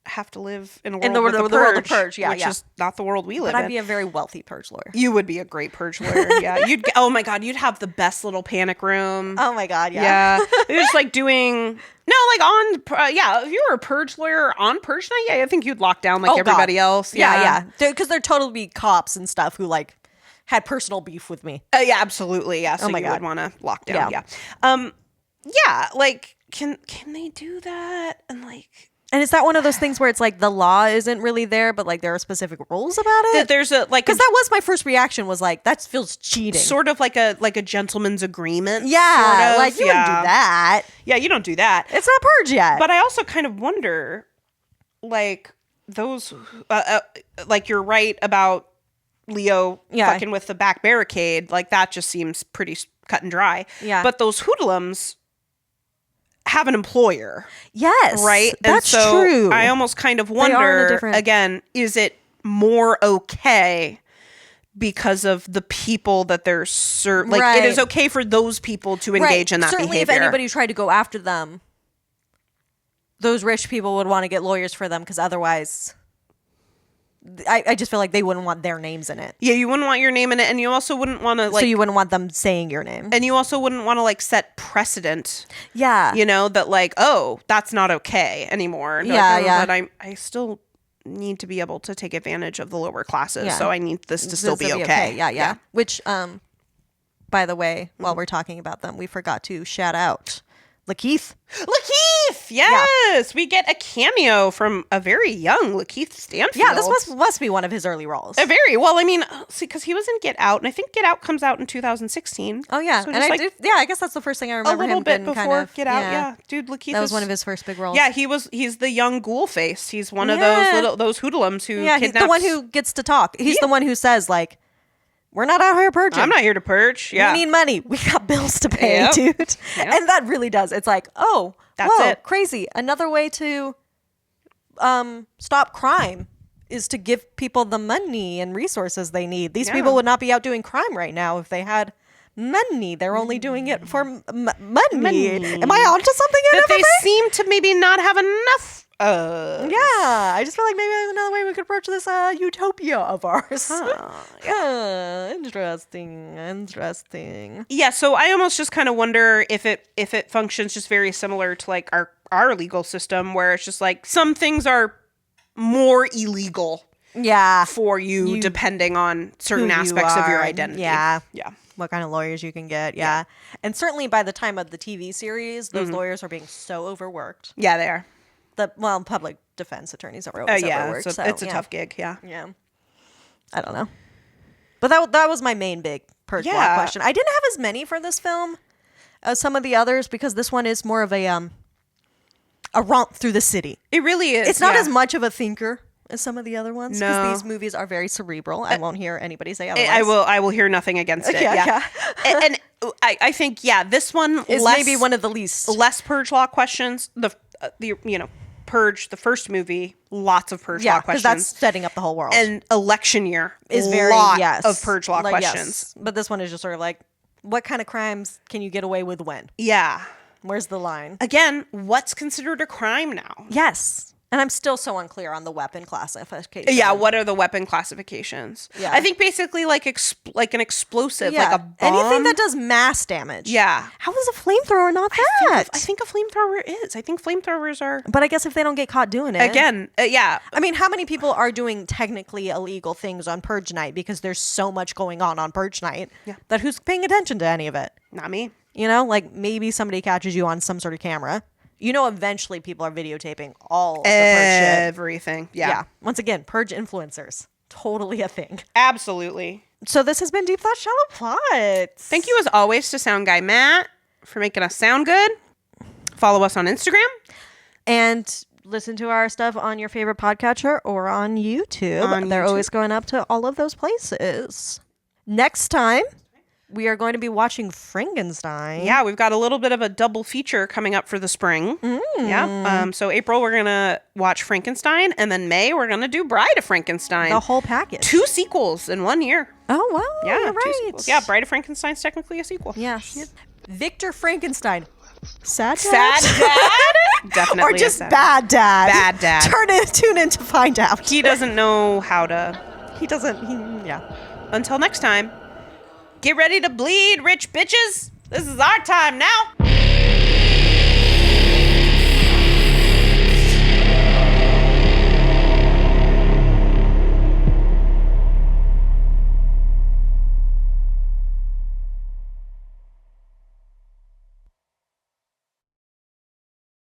have to live in a world the with world of Purge, yeah, which yeah. is not the world we live But in. I'd be a very wealthy Purge lawyer. You would be a great Purge lawyer. Yeah. Oh my God, you'd have the best little panic room. Oh my God, yeah. Yeah. You're just like doing, no, like if you were a Purge lawyer on Purge night, yeah, I think you'd lock down like everybody else. Yeah. Because they're totally cops and stuff who like had personal beef with me. Yeah, absolutely. Yeah. So my you God. would want to lock down. Yeah. Yeah. Yeah. Like, can they do that? And like, And is that one of those things where it's like the law isn't really there, but like there are specific rules about it? there's a like Because that was my first reaction, was like, that feels cheating. sort of like a gentleman's agreement. Yeah, sort of. like you wouldn't do that. Yeah, you don't do that. It's not Purge yet. But I also kind of wonder, like, those, like, you're right about Leo fucking with the back barricade. Like, that just seems pretty cut and dry. Yeah. But those hoodlums have an employer. Yes. Right? That's and so true. I almost kind of are in a wonder, different- again, is it more okay because of the people that they're like, Right. it is okay for those people to engage in that Certainly behavior. if anybody tried to go after them, those rich people would want to get lawyers for them, because otherwise I just feel like they wouldn't want their names in it. Yeah, you wouldn't want your name in it, and you also wouldn't want to like. So you wouldn't want them saying your name. And you also wouldn't want to like set precedent. Yeah. You know that like, oh, that's not okay anymore. Yeah, like, yeah. But I still need to be able to take advantage of the lower classes, Yeah. so I need this to still be This will okay. Yeah. Which, by the way, while we're talking about them, we forgot to shout out Lakeith. Lakeith, yes, we get a cameo from a very young Lakeith Stanfield. Yeah, this must be one of his early roles. a very well. I mean, see, because he was in Get Out, and I think Get Out comes out in 2016. Oh yeah, So and just, I guess that's the first thing I a remember little him bit being before kind of, Get Out. Yeah, dude, Lakeith. That was one of his first big roles. Yeah, he's the young ghoul face. He's one of Yeah. those hoodlums who Yeah, he's kidnaps. the one who gets to talk. He's the one who says like, "We're not out here purging. I'm not here to purge. Yeah, We need money. We got bills to pay, Yep. dude." Yep. And that really does. It's like, oh, That's whoa, it. crazy. Another way to stop crime is to give people the money and resources they need. These Yeah. people would not be out doing crime right now if they had money. They're only doing it for money. Am I onto something? that they everything? seem to maybe not have enough. Yeah, I just feel like maybe there's another way we could approach this utopia of ours. Interesting. Yeah, so I almost just kind of wonder if it functions just very similar to like our legal system, where it's just like some things are more illegal Yeah. for you depending on certain Who you aspects of your are. identity. Yeah. Yeah. What kind of lawyers you can get. Yeah. And certainly by the time of the TV series, those lawyers are being so overworked. Yeah, they are. Public defense attorneys are always overworked. It's a yeah. tough gig. Yeah. Yeah. I don't know. But that was my main big Purge Law Yeah. question. I didn't have as many for this film as some of the others, because this one is more of a romp through the city. It really is. It's not yeah. as much of a thinker as some of the other ones, because No. these movies are very cerebral. I won't hear anybody say otherwise. I will hear nothing against it. Yeah, Yeah. and I think this one It's less, maybe one of the least. less Purge Law questions. The Purge, the first movie, lots of Purge Law because questions. that's setting up the whole world. And election year is very lot yes of Purge Law like, questions. yes. But this one is just sort of like, what kind of crimes can you get away with when? Yeah. Where's the line? Again, what's considered a crime now? Yes. And I'm still so unclear on the weapon classification. Yeah, what are the weapon classifications? Yeah. I think basically like an explosive, Yeah. like a bomb. Anything that does mass damage. Yeah. How is a flamethrower not that? I think a flamethrower is. I think flamethrowers are But I guess if they don't get caught doing it. again. Yeah. I mean, how many people are doing technically illegal things on Purge Night because there's so much going on Purge Night that who's paying attention to any of it? Not me. You know, like maybe somebody catches you on some sort of camera. You know, eventually people are videotaping all of the Purge shit. Everything. Yeah. Once again, Purge influencers. Totally a thing. Absolutely. So this has been Deep Thought Shallow Plots. Thank you as always to Sound Guy Matt for making us sound good. Follow us on Instagram. And listen to our stuff on your favorite podcatcher or on YouTube. On They're YouTube. always going up to all of those places. Next time, we are going to be watching Frankenstein. Yeah, we've got a little bit of a double feature coming up for the spring. Yeah. So April, we're going to watch Frankenstein. And then May, we're going to do Bride of Frankenstein. The whole package. 2 sequels in 1 year. Oh, wow. Yeah, you're 2 right. sequels. Yeah, Bride of Frankenstein's technically a sequel. Yes. Victor Frankenstein. Sad Sad dad? Definitely Or a just sad bad dad. Bad dad. Tune in to find out. He doesn't know how to. He doesn't. Yeah. Until next time, get ready to bleed, rich bitches. This is our time now.